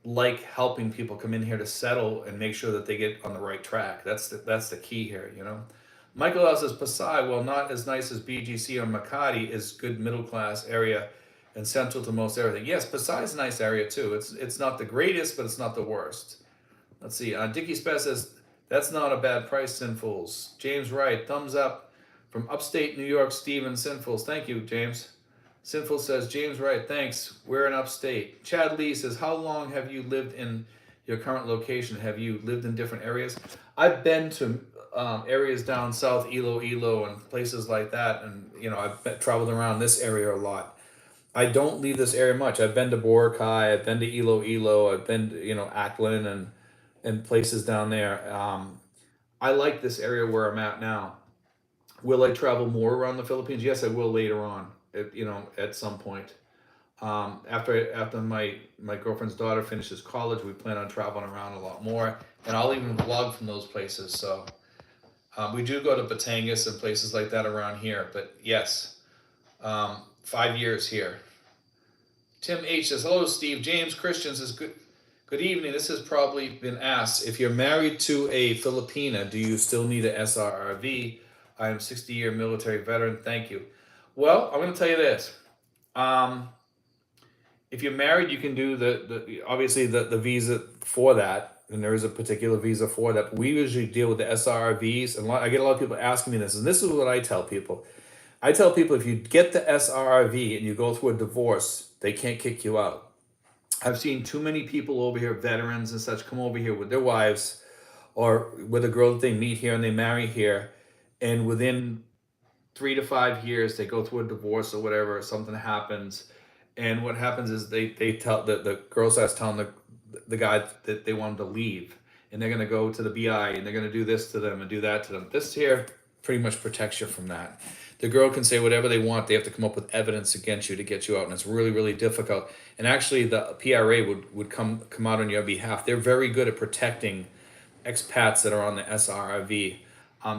like helping people come in here to settle and make sure that they get on the right track. That's the key here, Michael L says, Pasai, well, not as nice as BGC or Makati, is good middle class area and central to most everything. Yes, Pasai's a nice area too. It's not the greatest, but it's not the worst. Let's see. Dickie Spez says, that's not a bad price, Sinfuls. James Wright, thumbs up from upstate New York, Steven Sinfuls. Thank you, James. Sinful says, James Wright, thanks. We're in upstate. Chad Lee says, how long have you lived in your current location? Have you lived in different areas? I've been to areas down south, Iloilo and places like that. And, I've traveled around this area a lot. I don't leave this area much. I've been to Boracay, I've been to Iloilo, I've been to, Ackland and places down there. I like this area where I'm at now. Will I travel more around the Philippines? Yes, I will later on, at some point. After my girlfriend's daughter finishes college, we plan on traveling around a lot more, and I'll even vlog from those places. So we do go to Batangas and places like that around here, but yes, 5 years here. Tim H says, hello, Steve. James Christian says, good evening. This has probably been asked. If you're married to a Filipina, do you still need an SRRV? I am 60-year military veteran. Thank you. Well, I'm going to tell you this. If you're married, you can do obviously the visa for that. and there is a particular visa for that. But we usually deal with the SRVs, and I get a lot of people asking me this, and this is what I tell people. I tell people if you get the SRV and you go through a divorce, they can't kick you out. I've seen too many people over here, veterans and such, come over here with their wives or with a girl that they meet here and they marry here, and within 3 to 5 years they go through a divorce or whatever, something happens, and what happens is they tell the girl starts telling the guy that they want him to leave, and they're going to go to the BI and they're going to do this to them and do that to them. This here pretty much protects you from that. The girl can say whatever they want. They have to come up with evidence against you to get you out, and it's really, really difficult. And actually, the PRA would come out on your behalf. They're very good at protecting expats that are on the SRIV.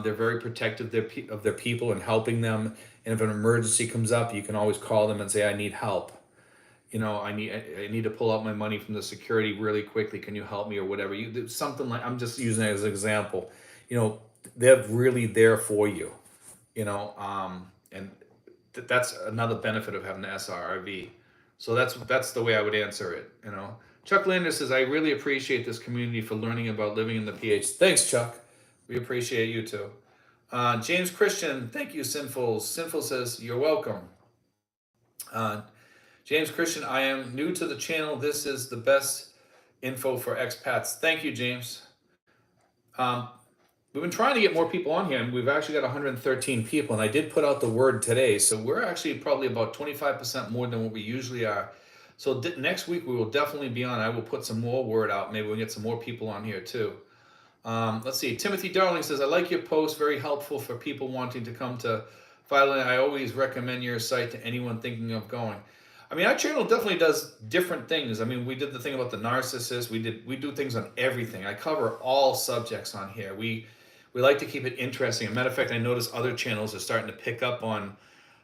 They're very protective of their people and helping them. And if an emergency comes up, you can always call them and say, "I need help. You know, I need to pull out my money from the security really quickly. Can you help me?" or whatever. You do something like, I'm just using it as an example. You know, they're really there for you. You know, and that's another benefit of having the SRIV. So that's the way I would answer it. You know, Chuck Lander says, "I really appreciate this community for learning about living in the PH." Thanks, Chuck. We appreciate you too. James Christian, thank you, Sinful. Sinful says, "You're welcome." James Christian, "I am new to the channel. This is the best info for expats." Thank you, James. We've been trying to get more people on here, and we've actually got 113 people, and I did put out the word today, so we're actually probably about 25% more than what we usually are. So next week we will definitely be on. I will put some more word out. Maybe we'll get some more people on here too. Let's see. Timothy Darling says, "I like your post. Very helpful for people wanting to come to Thailand. I always recommend your site to anyone thinking of going." I mean, our channel definitely does different things. I mean, we did the thing about the narcissist. We do things on everything. I cover all subjects on here. We like to keep it interesting. As a matter of fact, I notice other channels are starting to pick up on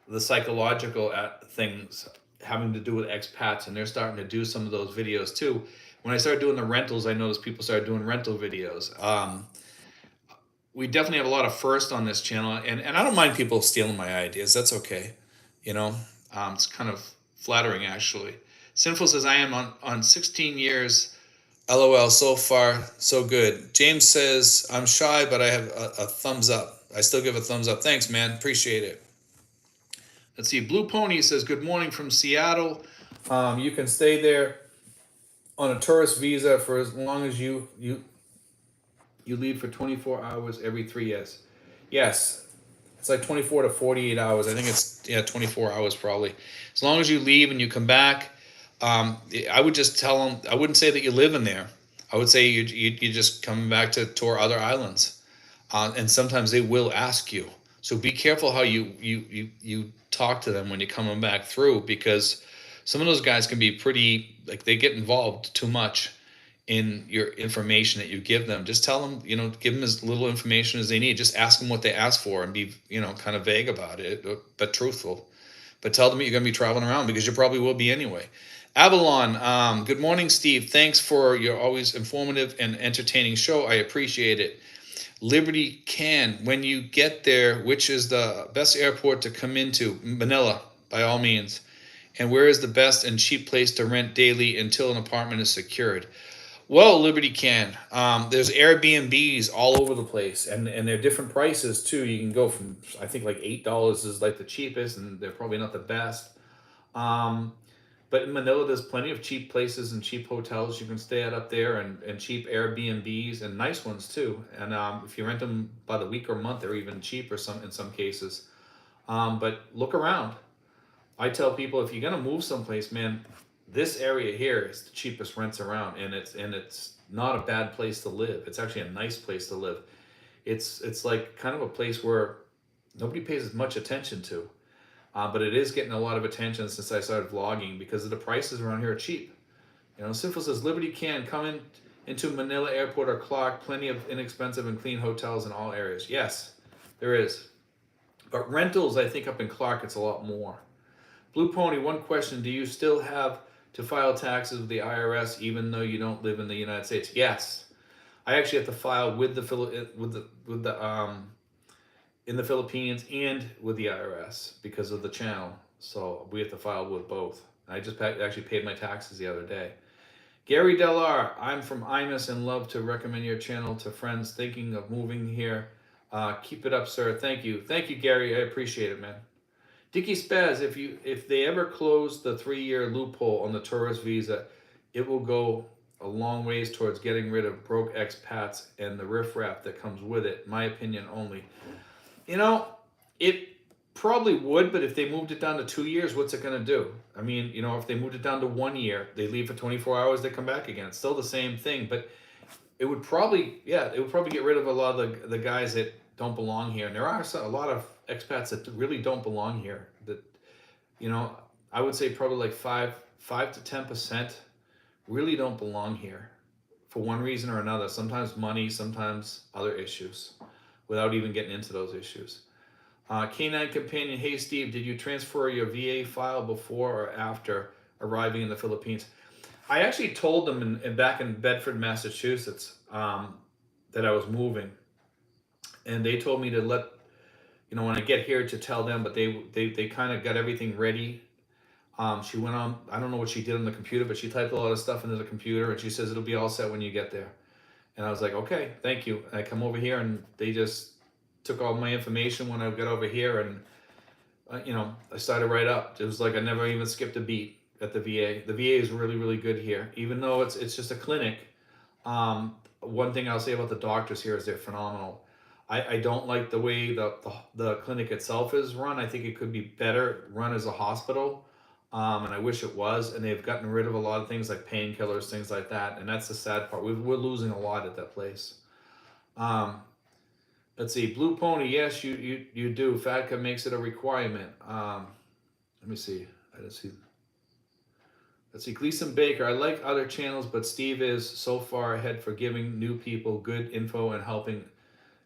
the psychological things having to do with expats, and they're starting to do some of those videos too. When I started doing the rentals, I noticed people started doing rental videos. We definitely have a lot of firsts on this channel, and I don't mind people stealing my ideas. That's okay. You know, it's kind of flattering, actually. Sinful says, "I am on 16 years. LOL, so far, so good." James says, "I'm shy, but I have a thumbs up." I still give a thumbs up. Thanks, man. Appreciate it. Let's see. Blue Pony says, "Good morning from Seattle. You can stay there on a tourist visa for as long as you leave for 24 hours every 3 years." Yes. It's like 24 to 48 hours. I think it's 24 hours probably. As long as you leave and you come back, I would just tell them. I wouldn't say that you live in there. I would say you just come back to tour other islands, and sometimes they will ask you. So be careful how you talk to them when you're coming back through, because some of those guys can be pretty, like, they get involved too much in your information that you give them. Just tell them, give them as little information as they need. Just ask them what they ask for and be, kind of vague about it, but truthful. But tell them you're going to be traveling around, because you probably will be anyway. Avalon, good morning, Steve. Thanks for your always informative and entertaining show. I appreciate it. Liberty Can, when you get there, which is the best airport to come into? Manila, by all means. And where is the best and cheap place to rent daily until an apartment is secured? Well, Liberty Can, there's Airbnbs all over the place, and they're different prices too. You can go from, I think, like $8 is like the cheapest, and they're probably not the best. But in Manila, there's plenty of cheap places and cheap hotels you can stay at up there, and cheap Airbnbs, and nice ones too. And if you rent them by the week or month, they're even cheaper in some cases. But look around. I tell people, if you're gonna move someplace, man, this area here is the cheapest rents around, and it's not a bad place to live. It's actually a nice place to live. It's like kind of a place where nobody pays as much attention to. But it is getting a lot of attention since I started vlogging, because the prices around here are cheap. Simple says, Liberty Can, come into Manila Airport or Clark, plenty of inexpensive and clean hotels in all areas. Yes, there is. But rentals, I think up in Clark, it's a lot more. Blue Pony, one question, do you still have to file taxes with the IRS even though you don't live in the United States? Yes. I actually have to file with in the Philippines and with the IRS because of the channel. So we have to file with both. I just actually paid my taxes the other day. Gary Delar, I'm from Imus and love to recommend your channel to friends thinking of moving here. Keep it up, sir. Thank you. Thank you, Gary. I appreciate it, man. Dickie Spaz, if they ever close the 3-year loophole on the tourist visa, it will go a long ways towards getting rid of broke expats and the riffraff that comes with it. My opinion only. You know, it probably would, but if they moved it down to 2 years, what's it going to do? I mean, you know, if they moved it down to 1 year, they leave for 24 hours, they come back again. It's still the same thing, but it would probably, it would probably get rid of a lot of the guys that don't belong here. And there are a lot of expats that really don't belong here. That, you know, I would say probably like 5 to 10% really don't belong here for one reason or another. Sometimes money, sometimes other issues, without even getting into those issues. Canine Companion, hey Steve, did you transfer your VA file before or after arriving in the Philippines? I actually told them back in Bedford, Massachusetts, that I was moving, and they told me to let, you know, when I get here to tell them, but they kind of got everything ready. She went on, I don't know what she did on the computer, but she typed a lot of stuff into the computer, and she says it'll be all set when you get there. And I was like, okay, thank you. And I come over here, and they just took all my information when I got over here, and you know, I started right up. It was like I never even skipped a beat at the VA. The VA is really, really good here, even though it's just a clinic. One thing I'll say about the doctors here is they're phenomenal. I don't like the way the clinic itself is run. I think it could be better run as a hospital, and I wish it was. And they've gotten rid of a lot of things like painkillers, things like that, and that's the sad part. We're losing a lot at that place. Let's see, Blue Pony, yes, you do. FATCA makes it a requirement. Let me see. I didn't see. Let's see, Gleason Baker, I like other channels, but Steve is so far ahead for giving new people good info and helping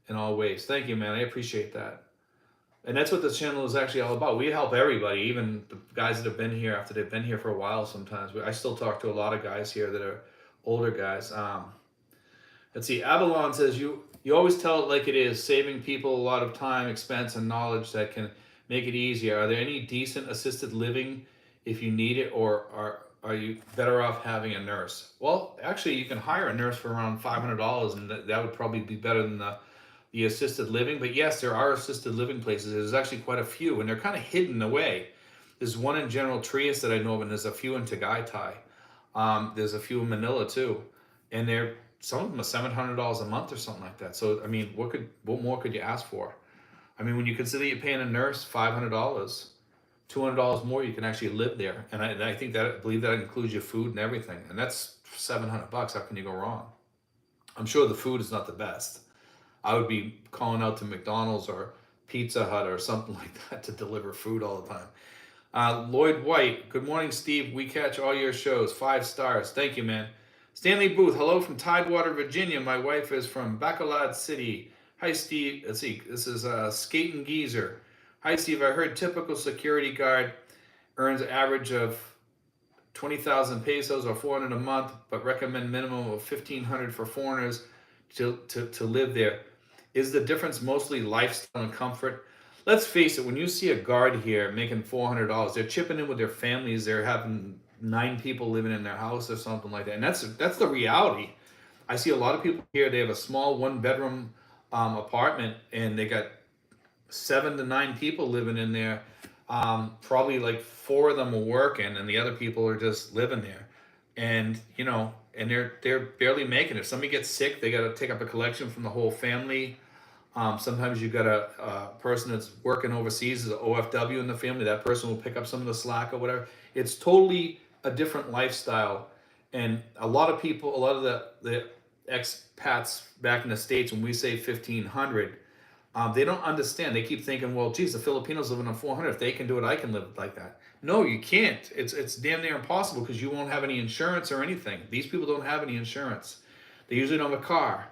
in all ways. Thank you, man. I appreciate that. And that's what this channel is actually all about. We help everybody, even the guys that have been here after they've been here for a while sometimes. I still talk to a lot of guys here that are older guys. Let's see, Avalon says, you always tell it like it is, saving people a lot of time, expense, and knowledge that can make it easier. Are there any decent assisted living if you need it, or are you better off having a nurse? Well, actually, you can hire a nurse for around $500, and that would probably be better than the assisted living. But yes, there are assisted living places. There's actually quite a few, and they're kind of hidden away. There's one in General Trias that I know of, and there's a few in Tagaytay. There's a few in Manila too, and some of them are $700 a month or something like that. So I mean, what more could you ask for? I mean, when you consider you're paying a nurse $500, $200 more, you can actually live there. And I believe that includes your food and everything. And that's $700. How can you go wrong? I'm sure the food is not the best. I would be calling out to McDonald's or Pizza Hut or something like that to deliver food all the time. Lloyd White, good morning, Steve. We catch all your shows. 5 stars. Thank you, man. Stanley Booth, hello from Tidewater, Virginia. My wife is from Bacolod City. Hi, Steve. Let's see. This is Skating Geezer. Hi, Steve. I heard typical security guard earns an average of 20,000 pesos or 400 a month, but recommend minimum of 1,500 for foreigners to live there. Is the difference mostly lifestyle and comfort? Let's face it, when you see a guard here making $400, they're chipping in with their families. They're having 9 people living in their house or something like that. And that's the reality. I see a lot of people here, they have a small 1-bedroom apartment, and they got 7 to 9 people living in there. Probably like 4 of them are working, and the other people are just living there. And, you know, and they're barely making it. If somebody gets sick, they got to take up a collection from the whole family. Sometimes you've got a person that's working overseas as an OFW in the family. That person will pick up some of the slack or whatever. It's totally a different lifestyle. And a lot of the expats back in the States, when we say 1,500, they don't understand. They keep thinking, well, geez, the Filipinos living on 400. If they can do it, I can live like that. No, you can't. It's damn near impossible because you won't have any insurance or anything. These people don't have any insurance. They usually don't have a car.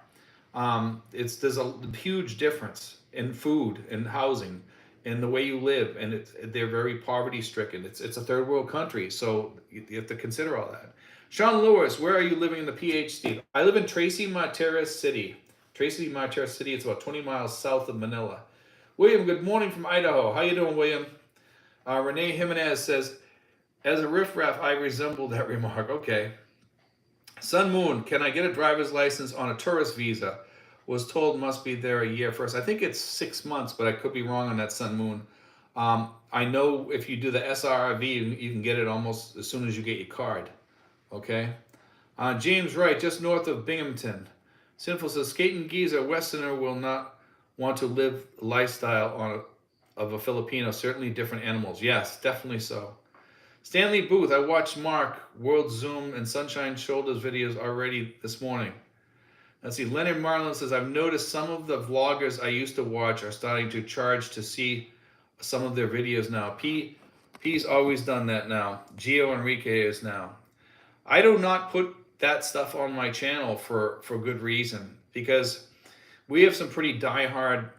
There's a huge difference in food and housing and the way you live, and they're very poverty stricken. It's a third world country, so you have to consider all that. Sean Lewis, where are you living in the PhD? I live in Tracy Martirez City. Tracy Martirez City, it's about 20 miles south of Manila. William, good morning from Idaho. How you doing, William? Renee Jimenez says, as a riffraff, I resemble that remark. Okay. Sun Moon, can I get a driver's license on a tourist visa? Was told must be there a year first. I think it's 6 months, but I could be wrong on that, Sun Moon. I know if you do the SRV, you can get it almost as soon as you get your card. Okay. James Wright, just north of Binghamton. Sinful says, Skating Giza, Westerner will not want to live lifestyle of a Filipino. Certainly different animals. Yes, definitely so. Stanley Booth, I watched Mark, World Zoom, and Sunshine Shoulders videos already this morning. Let's see, Leonard Marlin says, I've noticed some of the vloggers I used to watch are starting to charge to see some of their videos now. P's always done that now. Gio Enrique is now. I do not put that stuff on my channel for good reason, because we have some pretty diehard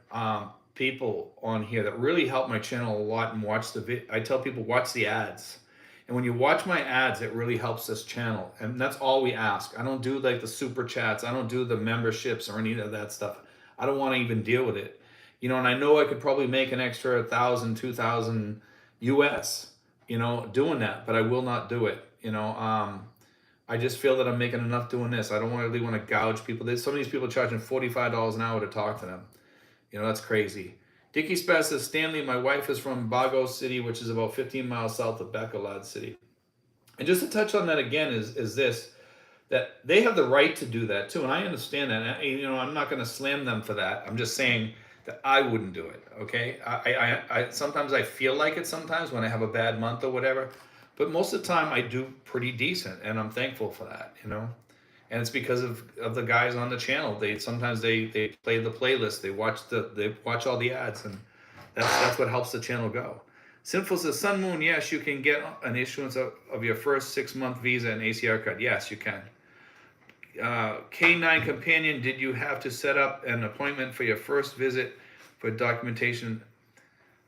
people on here that really help my channel a lot and watch I tell people, watch the ads. And when you watch my ads, it really helps this channel. And that's all we ask. I don't do like the super chats. I don't do the memberships or any of that stuff. I don't want to even deal with it. You know, and I know I could probably make an extra 1,000, 2,000 US, you know, doing that, but I will not do it. You know, I just feel that I'm making enough doing this. I don't really want to gouge people. There's some of these people charging $45 an hour to talk to them. You know, that's crazy. Dickie Spaz says, Stanley, my wife is from Bago City, which is about 15 miles south of Bacolod City. And just to touch on that again is this, that they have the right to do that too. And I understand that. And, you know, I'm not going to slam them for that. I'm just saying that I wouldn't do it, okay? I sometimes I feel like it sometimes when I have a bad month or whatever. But most of the time I do pretty decent, and I'm thankful for that, you know? And it's because of the guys on the channel. Sometimes they play the playlist, they watch all the ads, and that's what helps the channel go. Sinful says, Sun Moon, yes, you can get an issuance of your first 6-month visa and ACR card. Yes, you can. K9 Companion, did you have to set up an appointment for your first visit for documentation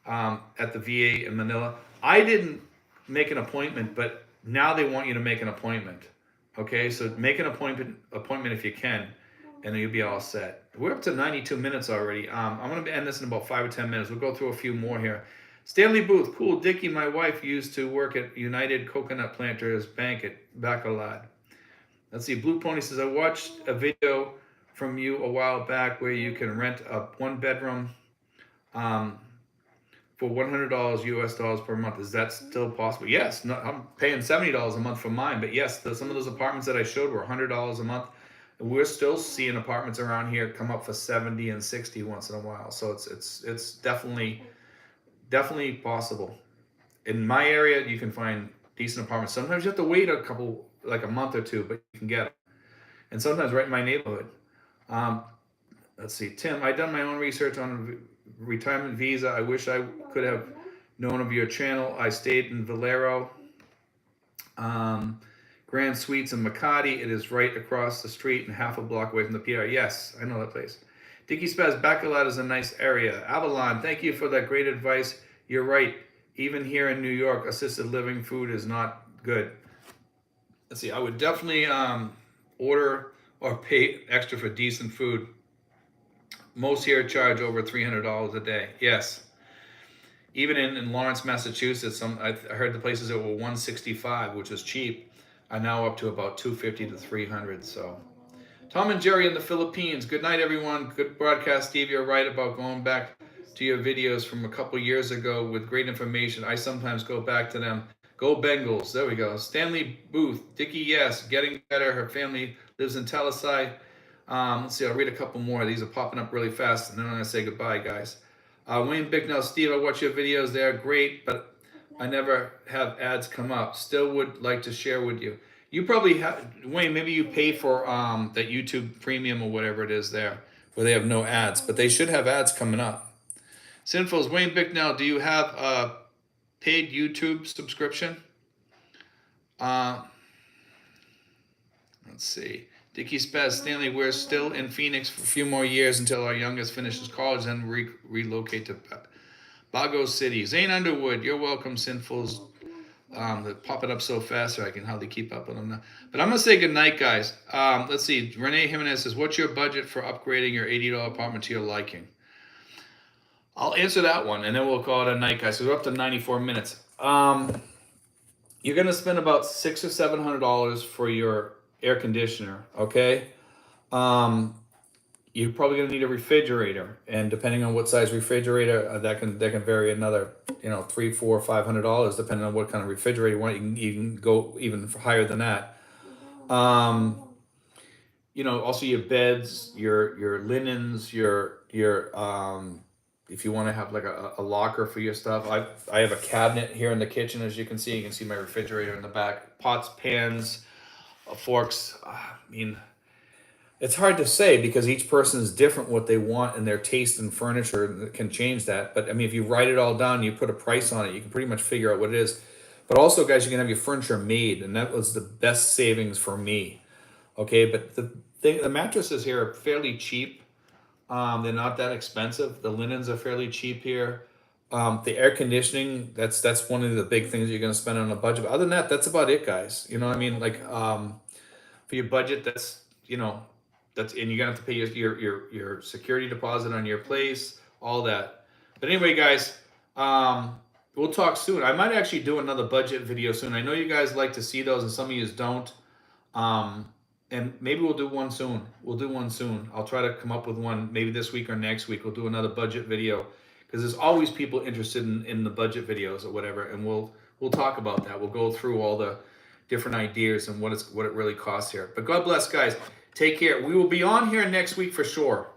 at the VA in Manila? I didn't make an appointment, but now they want you to make an appointment. Okay, so make an appointment if you can, and then you'll be all set. We're up to 92 minutes already. I'm going to end this in about 5 or 10 minutes. We'll go through a few more here. Stanley Booth, cool. Dickie, my wife used to work at United Coconut Planters Bank at Bacolod. Let's see. Blue Pony says, I watched a video from you a while back where you can rent a 1-bedroom for $100 US dollars per month. Is that still possible? Yes. No, I'm paying $70 a month for mine, but yes, some of those apartments that I showed were $100 a month. We're still seeing apartments around here come up for 70 and 60 once in a while. So it's definitely possible. In my area, you can find decent apartments. Sometimes you have to wait like a month or two, but you can get them. And sometimes right in my neighborhood. Let's see, Tim, I done my own research on retirement visa. I wish I could have known of your channel. I stayed in Valero, Grand Suites in Makati. It is right across the street and half a block away from the PR. Yes, I know that place. Dickie Spaz, Bacolod is a nice area. Avalon, thank you for that great advice. You're right. Even here in New York, assisted living food is not good. Let's see, I would definitely order or pay extra for decent food. Most here charge over $300 a day. Yes. Even in Lawrence, Massachusetts, I heard the places that were $165, which is cheap, are now up to about $250 to $300. So, Tom and Jerry in the Philippines. Good night, everyone. Good broadcast, Steve. You're right about going back to your videos from a couple years ago with great information. I sometimes go back to them. Go Bengals. There we go. Stanley Booth. Dickie, yes. Getting better. Her family lives in Talisay. Let's see, I'll read a couple more. These are popping up really fast, and then I'm going to say goodbye, guys. Wayne Bicknell, Steve, I watch your videos. They're great, but I never have ads come up. Still would like to share with you. You probably have, Wayne, maybe you pay for that YouTube Premium or whatever it is there, where they have no ads, but they should have ads coming up. Sinfuls, Wayne Bicknell, do you have a paid YouTube subscription? Let's see. Dickie Spaz, Stanley, we're still in Phoenix for a few more years until our youngest finishes college and relocate to Bago City. Zane Underwood, you're welcome, Sinfuls. They're popping up so fast so I can hardly keep up with them now. But I'm going to say goodnight, guys. Let's see. Renee Jimenez says, what's your budget for upgrading your $80 apartment to your liking? I'll answer that one, and then we'll call it a night, guys. So we're up to 94 minutes. You're going to spend about $600 or $700 for your air conditioner. Okay. You're probably going to need a refrigerator, and depending on what size refrigerator, that can vary another, $300, $400, $500, depending on what kind of refrigerator you want. You can go even higher than that. Also your beds, your linens, your if you want to have like a locker for your stuff. I have a cabinet here in the kitchen, as you can see. You can see my refrigerator in the back. Pots, pans, forks. It's hard to say because each person is different what they want, and their taste in furniture can change that. But if you write it all down, you put a price on it, you can pretty much figure out what it is. But also, guys, you can have your furniture made, and that was the best savings for me. Okay, but the mattresses here are fairly cheap. They're not that expensive. The linens are fairly cheap here. The air conditioning, that's one of the big things you're going to spend on a budget. But other than that, that's about it, guys. You know what I mean? Like, for your budget, that's and you're gonna have to pay your security deposit on your place, all that. But anyway, guys, we'll talk soon. I might actually do another budget video soon. I know you guys like to see those, and some of you don't. And maybe we'll do one soon. I'll try to come up with one maybe this week or next week. We'll do another budget video because there's always people interested in the budget videos or whatever, and we'll talk about that. We'll go through all the different ideas and what it really costs here. But God bless, guys. Take care. We will be on here next week for sure.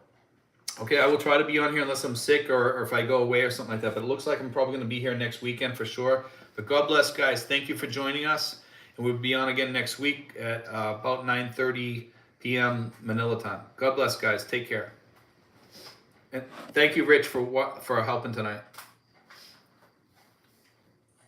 Okay, I will try to be on here unless I'm sick or if I go away or something like that. But it looks like I'm probably going to be here next weekend for sure. But God bless, guys. Thank you for joining us. And we'll be on again next week at about 9:30 p.m. Manila time. God bless, guys. Take care. And thank you, Rich, for helping tonight.